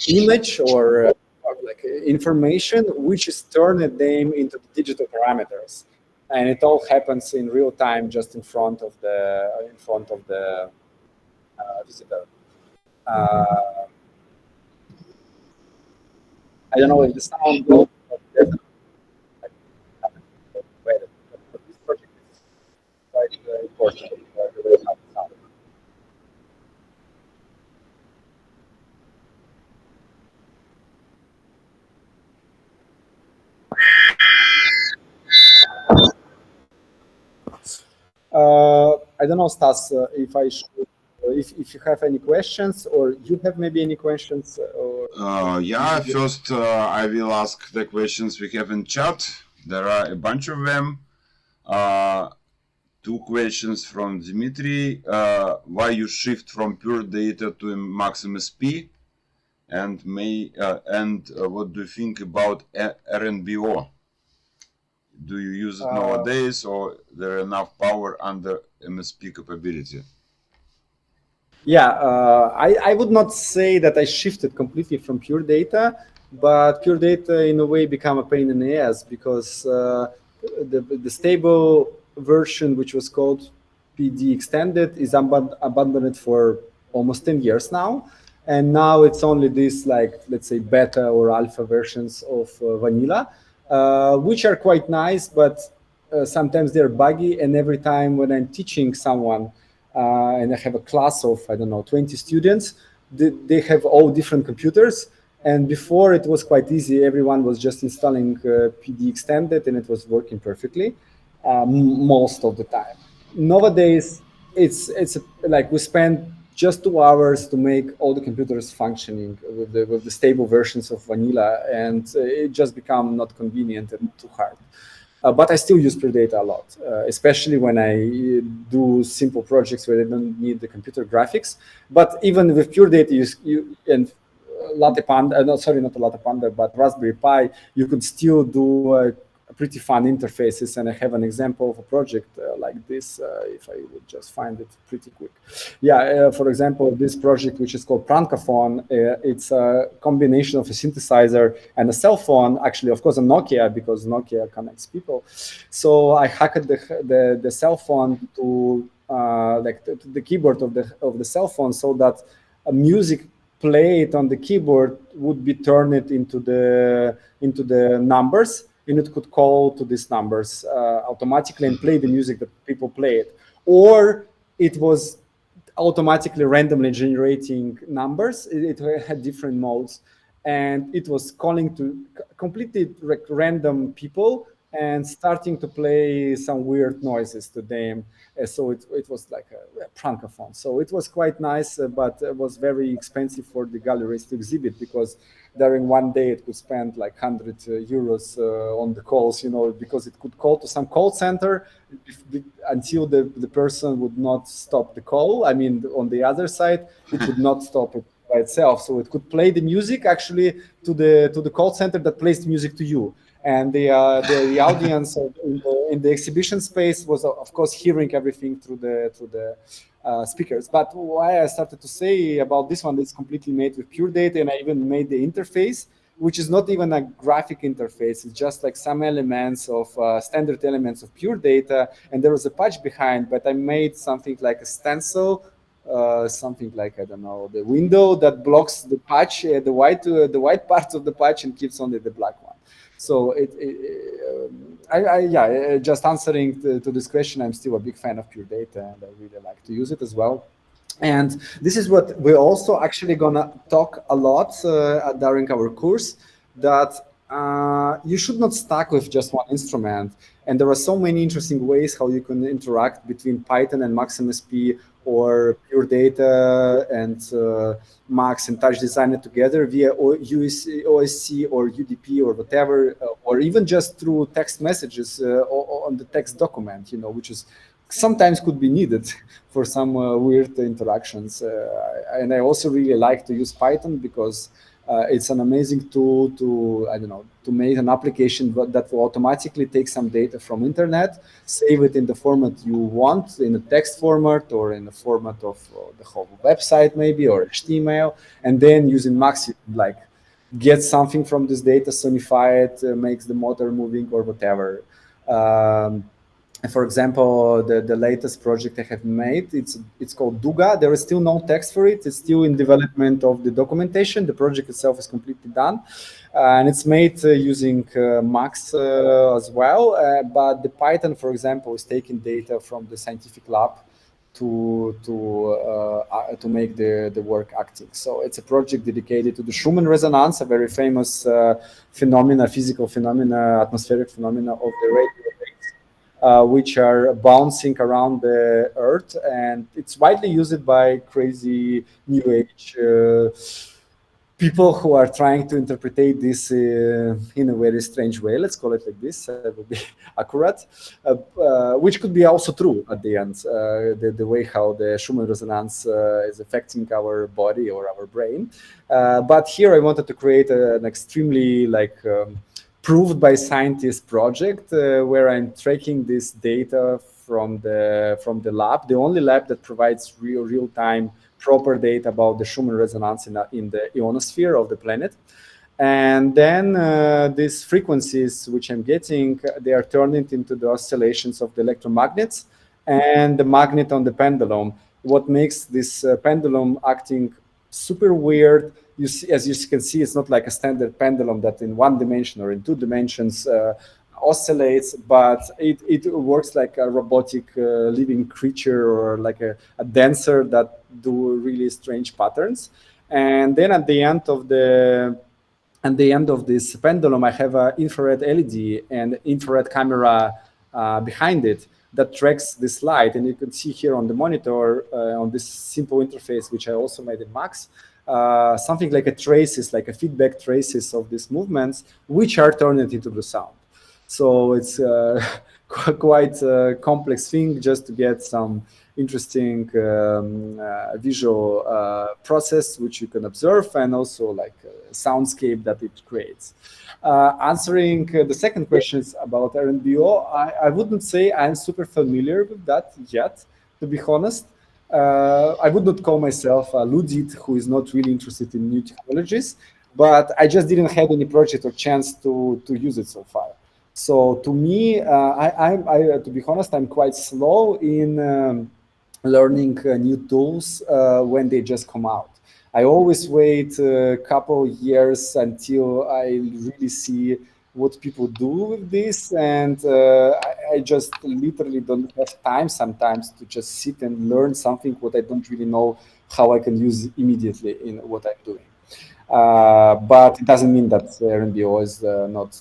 image or like information, which is turned them into digital parameters, and it all happens in real time, just in front of the visitor. Uh, I don't know if the sound goes, but there's but this project is quite important. The way how it sounds. I don't know, Stas, if I should, if you have any questions, or you have maybe any questions, or Yeah, first I will ask the questions we have in chat. There are a bunch of them. Uh, Two questions from Dmitry. Why you shift from pure data to Maximus P? And what do you think about RNBO? Do you use it uh, nowadays, or there enough power under MSP capability? yeah, I would not say that I shifted completely from pure data, but pure data in a way become a pain in the ass, because the stable version, which was called PD extended, is abandoned for almost 10 years now. And now it's only this, like, let's say, beta or alpha versions of vanilla, which are quite nice, but sometimes they're buggy. And every time when I'm teaching someone, and I have a class of, I don't know, 20 students, they have all different computers. And before it was quite easy. Everyone was just installing PD extended and it was working perfectly most of the time. Nowadays, it's like we spend just 2 hours to make all the computers functioning with the stable versions of vanilla, and it just become not convenient and too hard. But I still use Pure Data a lot, especially when I do simple projects where I don't need the computer graphics. But even with Pure Data, you and Latte Panda, no, sorry, not a Latte Panda, but Raspberry Pi, you could still do pretty fun interfaces. And I have an example of a project like this, if I would just find it pretty quick. Yeah, for example, this project, which is called Prankaphone, it's a combination of a synthesizer and a cell phone, actually, of course, a Nokia, because Nokia connects people. So I hacked the cell phone to the keyboard of the cell phone, so that a music played on the keyboard would be turned into the numbers, and it could call to these numbers automatically and play the music that people played. Or it was automatically randomly generating numbers. It had different modes, and it was calling to completely random people and starting to play some weird noises to them. So it was like a prankaphone. So it was quite nice, but it was very expensive for the galleries to exhibit, because during one day it could spend like 100 euros on the calls, because it could call to some call center until the person would not stop the call. I mean, on the other side, it would not stop it by itself. So it could play the music actually to the call center that plays the music to you. And the audience in the exhibition space was, of course, hearing everything through the speakers. But why I started to say about this one, it's completely made with pure data, and I even made the interface, which is not even a graphic interface. It's just like some elements of standard elements of pure data, and there was a patch behind. But I made something like a stencil something like, I don't know, the window that blocks the patch, the white parts of the patch, and keeps only the black one. So just answering to this question, I'm still a big fan of pure data, and I really like to use it as well. And this is what we're also actually gonna talk a lot during our course, that you should not stuck with just one instrument. And there are so many interesting ways how you can interact between Python and MaxMSP, or pure data and Max and Touch Designer together via OSC or UDP or whatever, or even just through text messages on the text document, which is sometimes could be needed for some weird interactions. And I also really like to use Python because it's an amazing tool to make an application that will automatically take some data from internet, save it in the format you want, in a text format or in the format of the whole website maybe, or HTML, and then using Max, like get something from this data, sonify it, makes the motor moving or whatever. For example, the latest project I have made, it's called Duga. There is still no text for it. It's still in development of the documentation. The project itself is completely done. And it's made using Max as well. But the Python, for example, is taking data from the scientific lab to make the work active. So it's a project dedicated to the Schumann resonance, a very famous physical phenomena, atmospheric phenomena of the radio waves, which are bouncing around the Earth, and it's widely used by crazy New Age people who are trying to interpret this in a very strange way. Let's call it like this, would be accurate, which could be also true at the end, the way how the Schumann resonance is affecting our body or our brain. But here I wanted to create an extremely proved by scientists project where I'm tracking this data from the lab, the only lab that provides real-time proper data about the Schumann resonance in the ionosphere of the planet. And then these frequencies which I'm getting, they are turned into the oscillations of the electromagnets and the magnet on the pendulum. What makes this pendulum acting super weird, you see, as you can see, it's not like a standard pendulum that in one dimension or in two dimensions oscillates, but it works like a robotic living creature, or like a dancer that do really strange patterns. And then at the end of this pendulum, I have an infrared LED and infrared camera behind it that tracks this light. And you can see here on the monitor, on this simple interface, which I also made in Max, something like a feedback traces of these movements, which are turned into the sound. So it's quite a complex thing just to get some interesting visual process which you can observe, and also like a soundscape that it creates. Answering the second question about RNBO, I wouldn't say I'm super familiar with that yet, to be honest. I would not call myself a Ludit who is not really interested in new technologies, but I just didn't have any project or chance to use it so far. So to me, to be honest, I'm quite slow in learning new tools when they just come out. I always wait a couple years until I really see what people do with this, and I just literally don't have time sometimes to just sit and learn something what I don't really know how I can use immediately in what I'm doing. But it doesn't mean that RNBO is not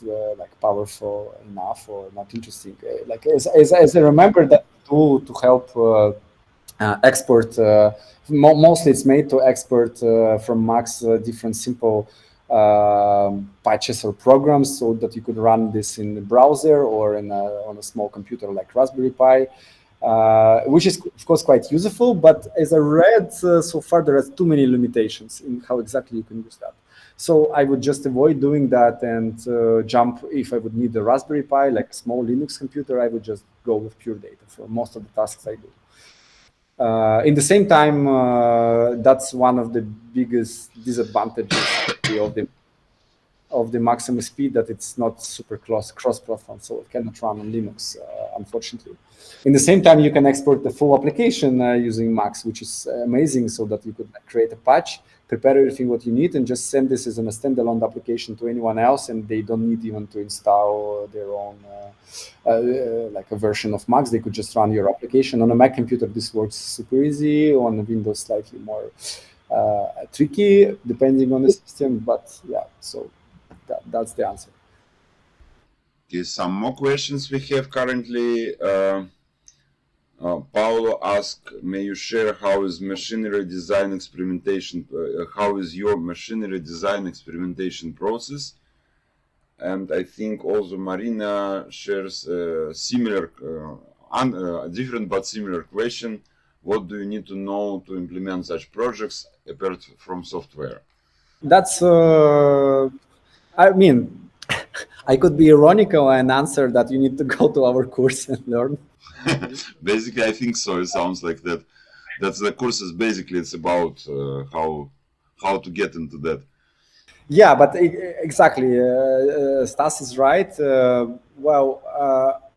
powerful enough or not interesting. As I remember, that tool to help export, mostly it's made to export from Max different simple patches or programs, so that you could run this in the browser or on a small computer like Raspberry Pi. Which is of course quite useful, but as I read so far, there are too many limitations in how exactly you can use that. So I would just avoid doing that and jump. If I would need a Raspberry Pi, like a small Linux computer, I would just go with pure data for most of the tasks I do. In the same time, that's one of the biggest disadvantages of the of the maximum speed that it's not super cross-platform, so it cannot run on Linux, unfortunately. In the same time, you can export the full application using Max, which is amazing, so that you could create a patch, prepare everything what you need, and just send this as a standalone application to anyone else, and they don't need even to install their own like a version of Max. They could just run your application. On a Mac computer, this works super easy. On Windows, slightly more tricky, depending on the system. But yeah, so that's the answer. Okay, some more questions we have currently. Paulo asked, may you share how is machinery design experimentation, how is your machinery design experimentation process? And I think also Marina shares a similar, different but similar question. What do you need to know to implement such projects apart from software? That's, I mean, I could be ironical and answer that you need to go to our course and learn. Basically, I think so. It sounds like that. That's the courses. Basically, it's about how to get into that. Yeah, but exactly. Stas is right. Well,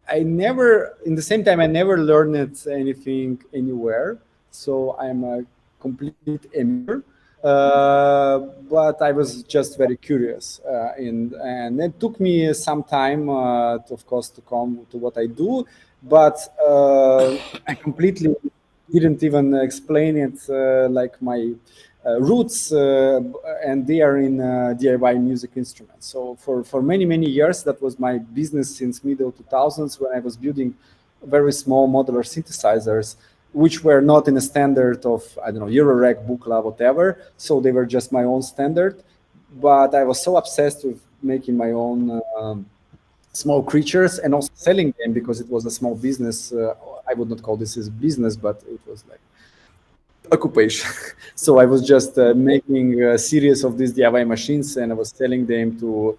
I never, in the same time, I never learned anything anywhere. So I'm a complete amateur. But I was just very curious, and it took me some time, of course, to come to what I do. But I completely didn't even explain it like my roots, and they are in DIY music instruments. So for many years, that was my business since middle 2000s, when I was building very small modular synthesizers, which were not in a standard of, I don't know, Eurorec, Buchla, whatever. So they were just my own standard. But I was so obsessed with making my own small creatures and also selling them, because it was a small business. I would not call this a business, but it was like occupation. So I was just making a series of these DIY machines, and I was selling them to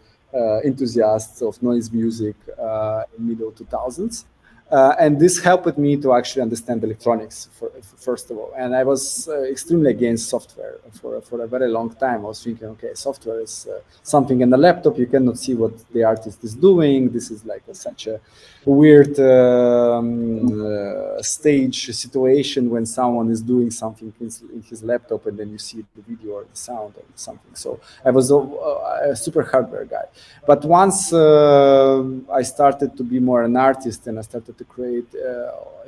enthusiasts of noise music in middle 2000s. And this helped me to actually understand electronics, first of all. And I was extremely against software for a very long time. I was thinking, okay, software is something in the laptop. You cannot see what the artist is doing. This is like such a weird stage situation when someone is doing something in his laptop, and then you see the video or the sound or something. So I was a super hardware guy. But once I started to be more an artist and I started to create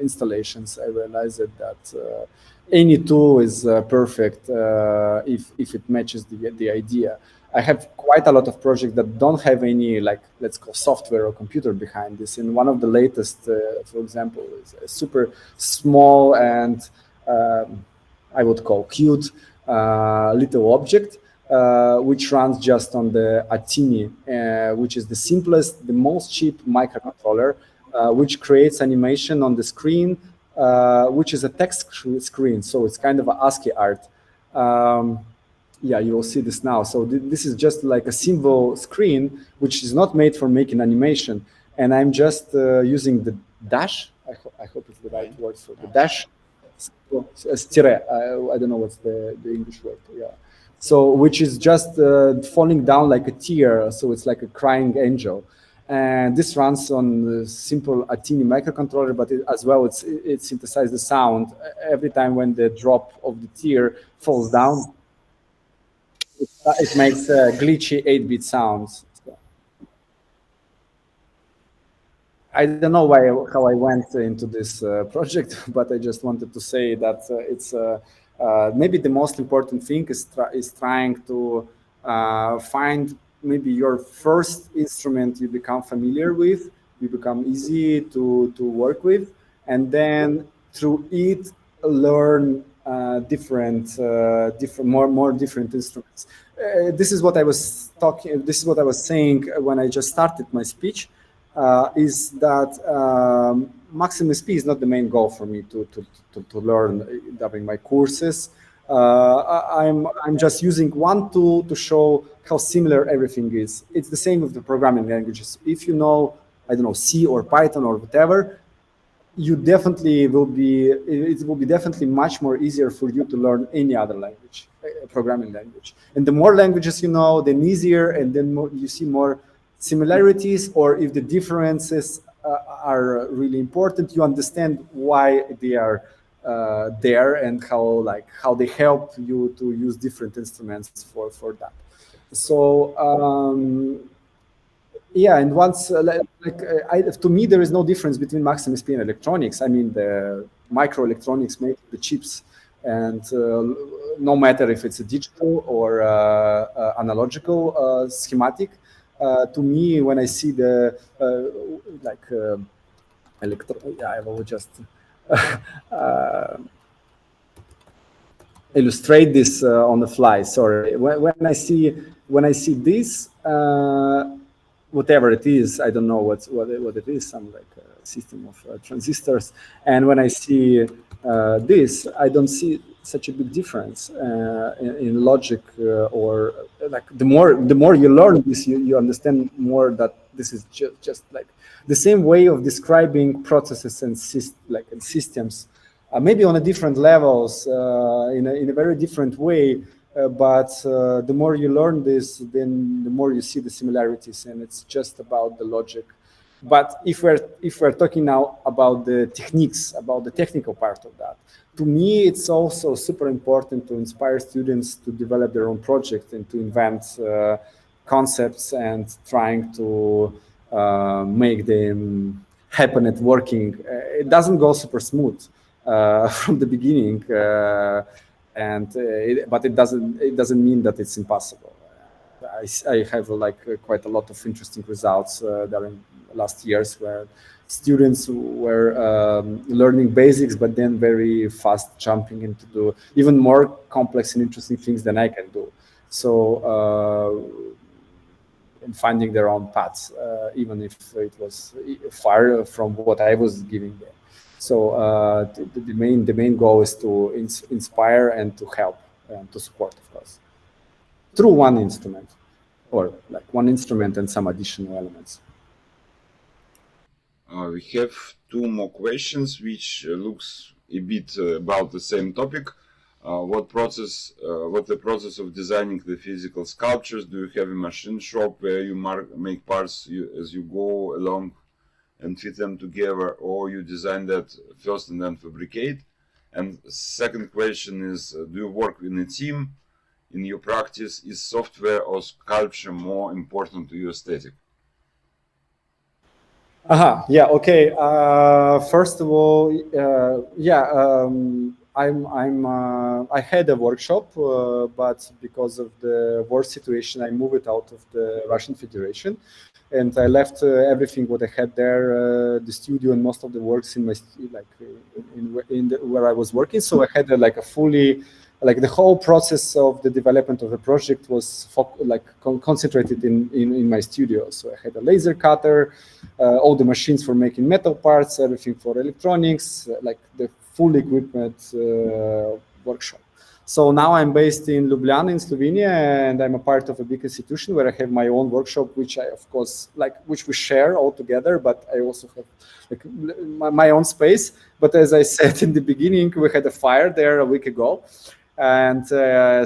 installations, I realized that any tool is perfect if it matches the idea. I have quite a lot of projects that don't have any, like, let's call software or computer behind this. And one of the latest, for example, is a super small and I would call cute little object, which runs just on the Atini, which is the simplest, the most cheap microcontroller, which creates animation on the screen, which is a text screen. So it's kind of an ASCII art. Yeah, you will see this now. So this is just like a symbol screen, which is not made for making animation. And I'm just using the dash. I hope it's the right word for the dash. Stire. I don't know what's the English word. Yeah. So which is just falling down like a tear. So it's like a crying angel. And this runs on the simple Atini microcontroller, but as well, it synthesizes the sound every time when the drop of the tear falls down. It makes glitchy 8-bit sounds. I don't know how I went into this project, but I just wanted to say that it's maybe the most important thing is trying to find maybe your first instrument you become familiar with, you become easy to work with, and then through it learn different more different instruments. This is what I was talking. This is what I was saying when I just started my speech. Is that maximum speed is not the main goal for me to learn during my courses. I'm just using one tool to show how similar everything is. It's the same with the programming languages. If you know, I don't know, C or Python or whatever, you definitely will be, it will be definitely much more easier for you to learn any other language, programming language. And the more languages you know, then easier, and then more, you see more similarities, or if the differences are really important, you understand why they are there, and how they help you to use different instruments for that. So yeah, and once to me, there is no difference between Max MSP and electronics. I mean, the microelectronics make the chips, and no matter if it's a digital or analogical schematic. To me, when I see the I will just illustrate this on the fly. Sorry, when I see this, whatever it is, I don't know what it is, some like a system of transistors. And when I see this, I don't see such a big difference in logic, or like the more you learn this, you understand more that this is just like the same way of describing processes and systems. Maybe on a different levels, in a very different way, but the more you learn this, then the more you see the similarities, and it's just about the logic. But if we're talking now about the techniques, about the technical part of that, to me, it's also super important to inspire students to develop their own project and to invent concepts and trying to make them happen at working. It doesn't go super smooth from the beginning, but it doesn't mean that it's impossible. I have quite a lot of interesting results during last years where students were learning basics, but then very fast jumping into do even more complex and interesting things than I can do. So and finding their own paths, even if it was far from what I was giving them. So the main goal is to inspire and to help and to support, of course, through one instrument, or like one instrument and some additional elements. We have two more questions, which looks a bit about the same topic. What the process of designing the physical sculptures? Do you have a machine shop where you make parts as you go along and fit them together, or you design that first and then fabricate? And second question is, do you work in a team? In your practice, is software or sculpture more important to your aesthetic? Yeah. Okay. First of all, I had a workshop, but because of the war situation, I moved it out of the Russian Federation, and I left everything what I had there, the studio and most of the works in my where I was working. So I had a fully, the whole process of the development of the project was concentrated in my studio. So I had a laser cutter, all the machines for making metal parts, everything for electronics, like the full equipment workshop. So now I'm based in Ljubljana in Slovenia, and I'm a part of a big institution where I have my own workshop, which I, of course, which we share all together, but I also have my own space. But as I said in the beginning, we had a fire there a week ago. And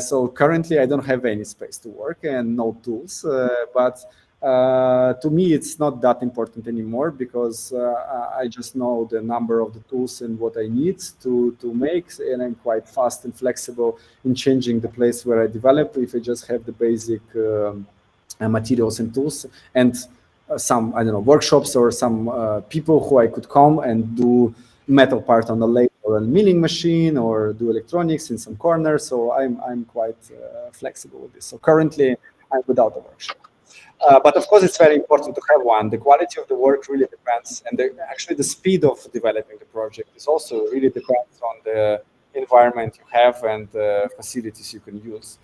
so currently I don't have any space to work and no tools, but to me it's not that important anymore, because I just know the number of the tools and what I need to make, and I'm quite fast and flexible in changing the place where I develop if I just have the basic materials and tools, and some, I don't know, workshops or some people who I could come and do metal part on the lathe or a milling machine, or do electronics in some corners. So I'm quite flexible with this. So currently I'm without a workshop. But of course, it's very important to have one. The quality of the work really depends, and actually the speed of developing the project is also really depends on the environment you have and the facilities you can use.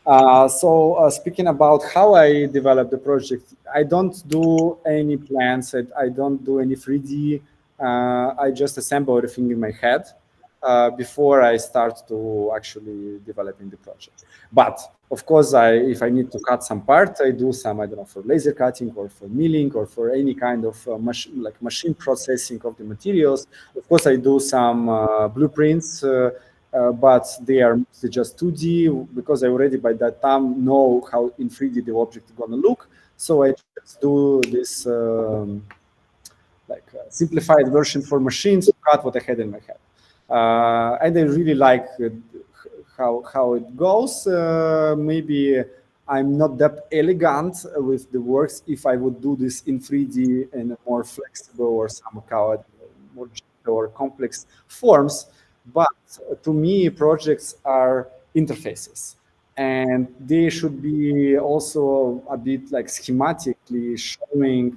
So speaking about how I develop the project, I don't do any plans. I don't do any 3D. I just assemble everything in my head. before I start to actually developing the project. But of course, if I need to cut some part, I do some, I don't know, for laser cutting or for milling or for any kind of machine processing of the materials. Of course, I do some blueprints, but they are mostly just 2D because I already by that time know how in 3D the object is gonna look. So I just do this simplified version for machines to cut what I had in my head. And I really like how it goes. Maybe I'm not that elegant with the works if I would do this in 3D in a more flexible or somehow more or complex forms. But to me, projects are interfaces. And they should be also a bit like schematically showing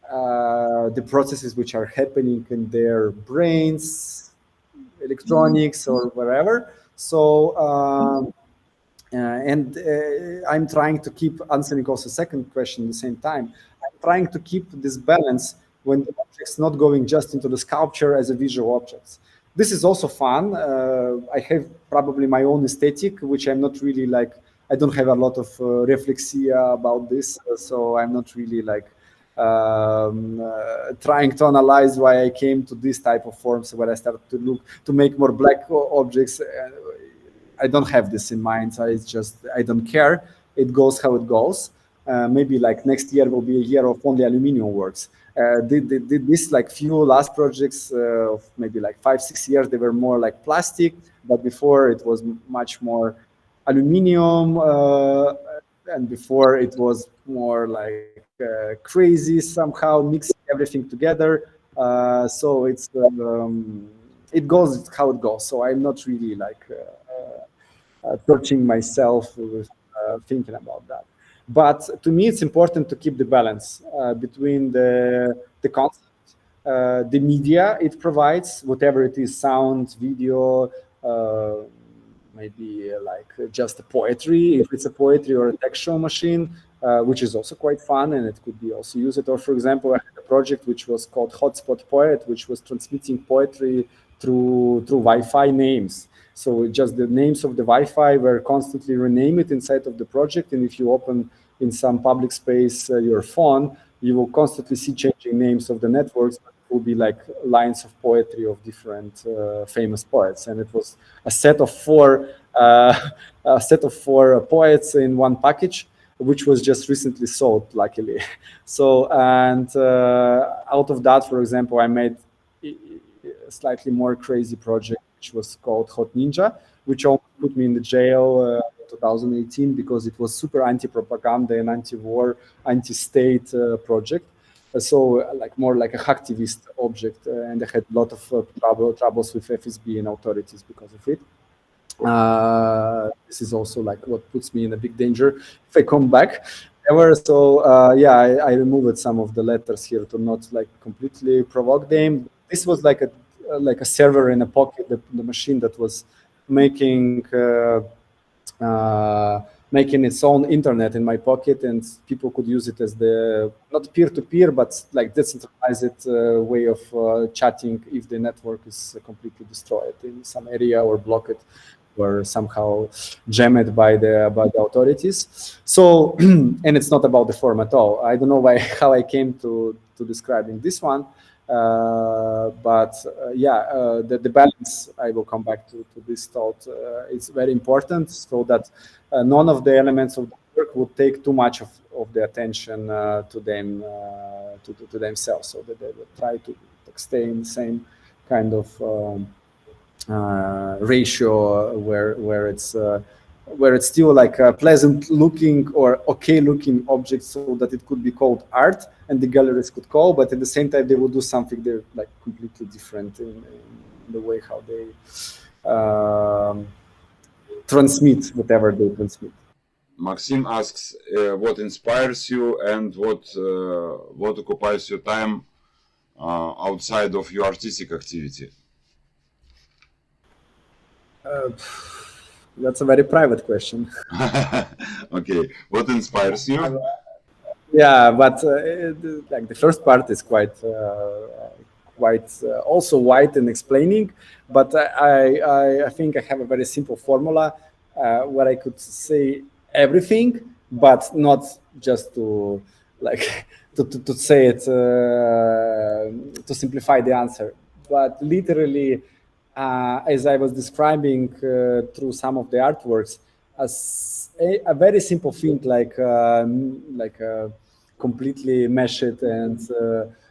the processes which are happening in their brains, electronics, or wherever. So, I'm trying to keep answering also second question at the same time. I'm trying to keep this balance when the object's not going just into the sculpture as a visual objects. This is also fun. I have probably my own aesthetic, which I'm not really like, I don't have a lot of reflexia about this. So I'm not really like trying to analyze why I came to this type of forms where I started to make more black objects. I don't have this in mind. I don't care. It goes how it goes. Maybe like next year will be a year of only aluminum works. This like few last projects of maybe like 5-6 years, they were more like plastic, but before it was much more aluminum, and before it was more like crazy somehow mixing everything together. So it goes how it goes. So I'm not really like torturing myself with thinking about that. But to me, it's important to keep the balance between the concept, the media it provides, whatever it is, sound, video, maybe like just a poetry, if it's a poetry or a textual machine, which is also quite fun and it could be also used. Or for example, I had a project which was called Hotspot Poet, which was transmitting poetry through Wi-Fi names. So just the names of the Wi-Fi were constantly renamed inside of the project. And if you open in some public space your phone, you will constantly see changing names of the networks. It will be like lines of poetry of different famous poets. And it was a set of four poets in one package, which was just recently sold, luckily. So, and out of that, for example, I made a slightly more crazy project, which was called Hot Ninja, which almost put me in the jail in 2018 because it was super anti-propaganda and anti-war, anti-state project. So like more like a hacktivist object, and I had a lot of troubles with FSB and authorities because of it. This is also like what puts me in a big danger if I come back ever. So yeah, I removed some of the letters here to not like completely provoke them. This was like a server in a pocket, the machine that was making making its own internet in my pocket, and people could use it as the not peer-to-peer, but like decentralized way of chatting if the network is completely destroyed in some area or blocked or somehow jammed by the authorities. So, and it's not about the form at all. I don't know how I came to describing this one. But yeah, the balance, I will come back to this thought, is very important, so that none of the elements of the work would take too much of the attention to them, to themselves, so that they would try to stay in the same kind of ratio where it's still like a pleasant looking or okay looking object, so that it could be called art and the galleries could call, but at the same time they will do something they're like completely different in the way how they transmit whatever they transmit. Maxim asks, what inspires you and what occupies your time outside of your artistic activity? That's a very private question. Okay, what inspires you? Yeah, but like the first part is quite also wide in explaining, but I think I have a very simple formula where I could say everything, but not just to like to say it to simplify the answer, but literally as I was describing through some of the artworks, as a very simple thing like completely meshed and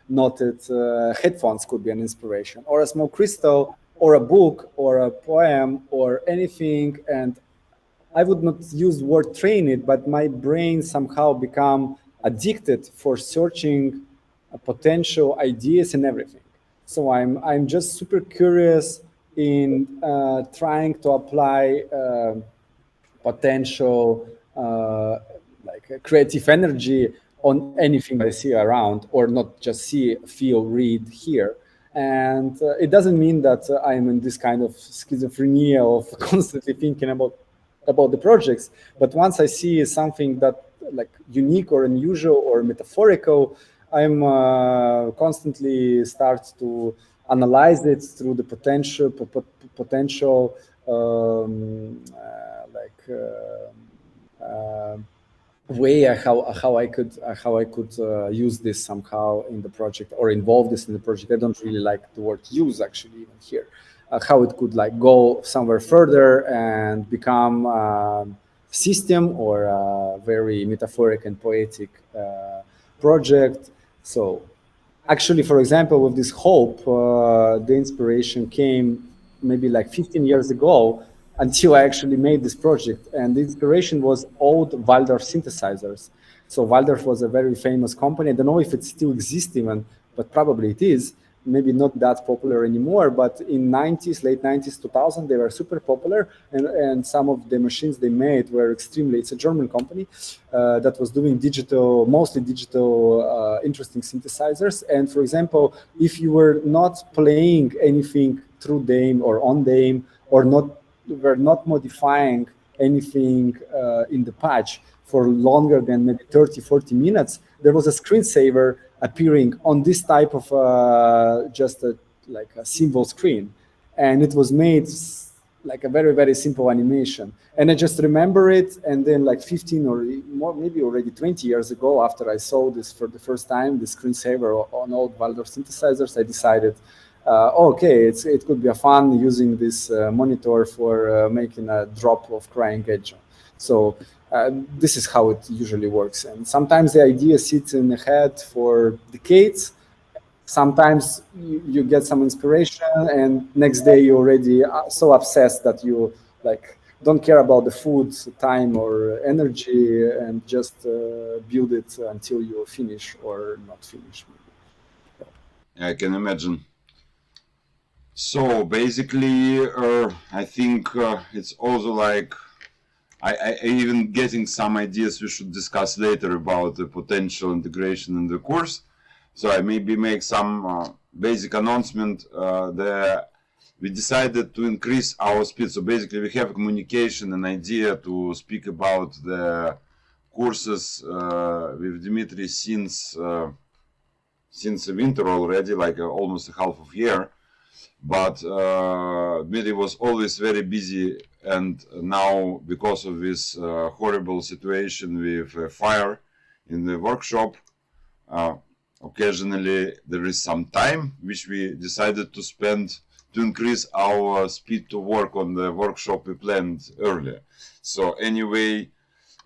knotted headphones could be an inspiration, or a small crystal, or a book, or a poem, or anything. And I would not use the word train it, but my brain somehow become addicted for searching potential ideas and everything. So I'm just super curious in trying to apply potential creative energy on anything I see around, or not just see, feel, read, hear. And it doesn't mean that I'm in this kind of schizophrenia of constantly thinking about the projects. But once I see something that like unique or unusual or metaphorical, I'm constantly start to analyze it through the potential way how I could use this somehow in the project, or involve this in the project. I don't really like the word use actually even here. How it could like go somewhere further and become system, or a very metaphoric and poetic project. So actually, for example, with this hope, the inspiration came maybe like 15 years ago, until I actually made this project. And the inspiration was old Waldorf synthesizers. So Waldorf was a very famous company. I don't know if it still exists even, but probably it is. Maybe not that popular anymore, but in 90s, late 90s, 2000, they were super popular. And some of the machines they made were extremely, it's a German company that was doing mostly digital, interesting synthesizers. And for example, if you were not playing anything through DAME or on DAME, or were not modifying anything in the patch for longer than maybe 30, 40 minutes, there was a screensaver appearing on this type of like a symbol screen. And it was made like a very, very simple animation. And I just remember it. And then like 15 or more, maybe already 20 years ago, after I saw this for the first time, the screensaver on old Waldorf synthesizers, I decided, okay, it could be a fun using this monitor for making a drop of crying edge. So this is how it usually works. And sometimes the idea sits in the head for decades. Sometimes you get some inspiration, and next day you're already so obsessed that you like don't care about the food, time, or energy, and just build it until you finish or not finish. I can imagine. So basically, I think it's also like I even getting some ideas we should discuss later about the potential integration in the course. So I maybe make some basic announcement. We decided to increase our speed. So basically, we have communication and idea to speak about the courses with Dmitry since the winter already, like almost a half of year. But Dmitry was always very busy, and now because of this horrible situation with fire in the workshop, occasionally there is some time which we decided to spend to increase our speed to work on the workshop we planned earlier. So anyway,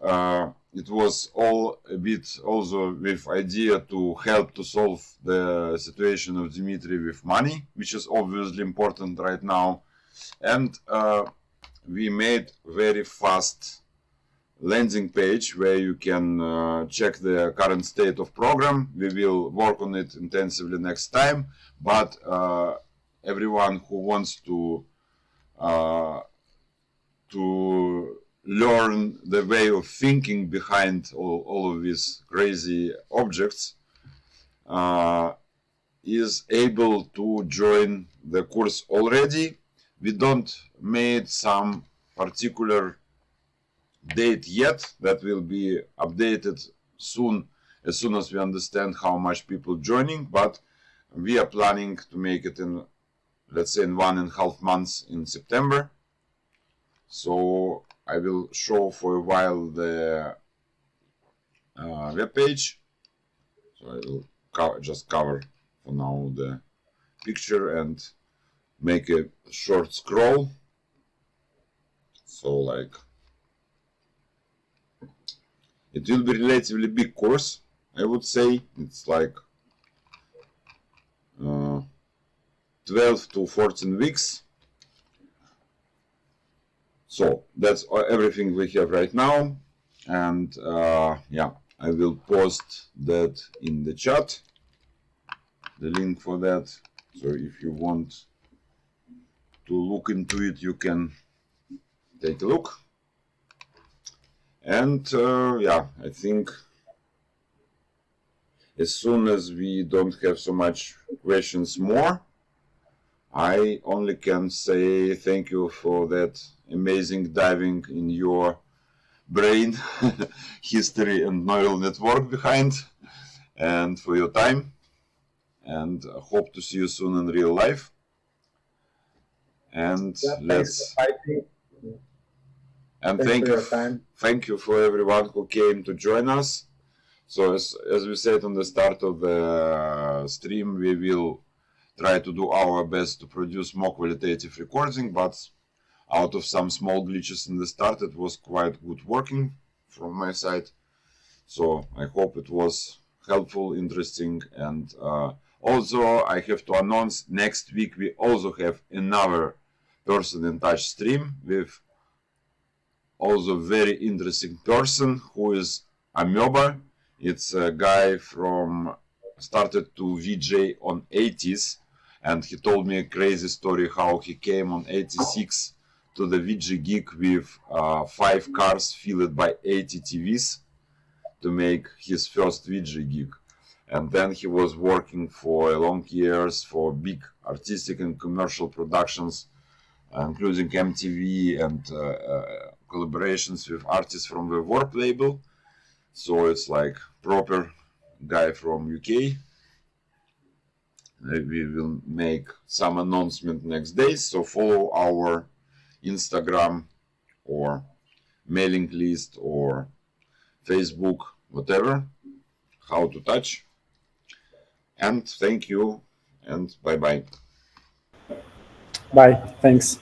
it was all a bit also with idea to help to solve the situation of Dmitry with money, which is obviously important right now. And we made very fast landing page where you can check the current state of program. We will work on it intensively next time, but everyone who wants to learn the way of thinking behind all of these crazy objects is able to join the course already. We don't made some particular date yet. That will be updated soon, as soon as we understand how much people joining. But We are planning to make it in, let's say, in 1.5 months in September. So I will show for a while the web page. So I will just cover for now the picture and make a short scroll. So like, it will be relatively big course, I would say. It's like 12 to 14 weeks. So that's everything we have right now. And yeah, I will post that in the chat, the link for that. So if you want to look into it, you can take a look. And yeah, I think as soon as we don't have so much questions more, I only can say thank you for that amazing diving in your brain history and neural network behind, and for your time, and hope to see you soon in real life. And thank you for everyone who came to join us. So as we said on the start of the stream, we will try to do our best to produce more qualitative recording, but out of some small glitches in the start, it was quite good working from my side. So I hope it was helpful, interesting, and also I have to announce next week we also have another person in touch stream with also very interesting person who is Amoeba. It's a guy from started to VJ on 80s, and he told me a crazy story how he came on 86 to the VG gig with 5 cars filled by 80 TVs to make his first VG gig. And then he was working for long years for big artistic and commercial productions, including MTV and collaborations with artists from the Warp label. So it's like proper guy from UK. We will make some announcement next day. So follow our Instagram or mailing list or Facebook, whatever, Hou2Touch. And thank you and bye-bye. Bye. Thanks.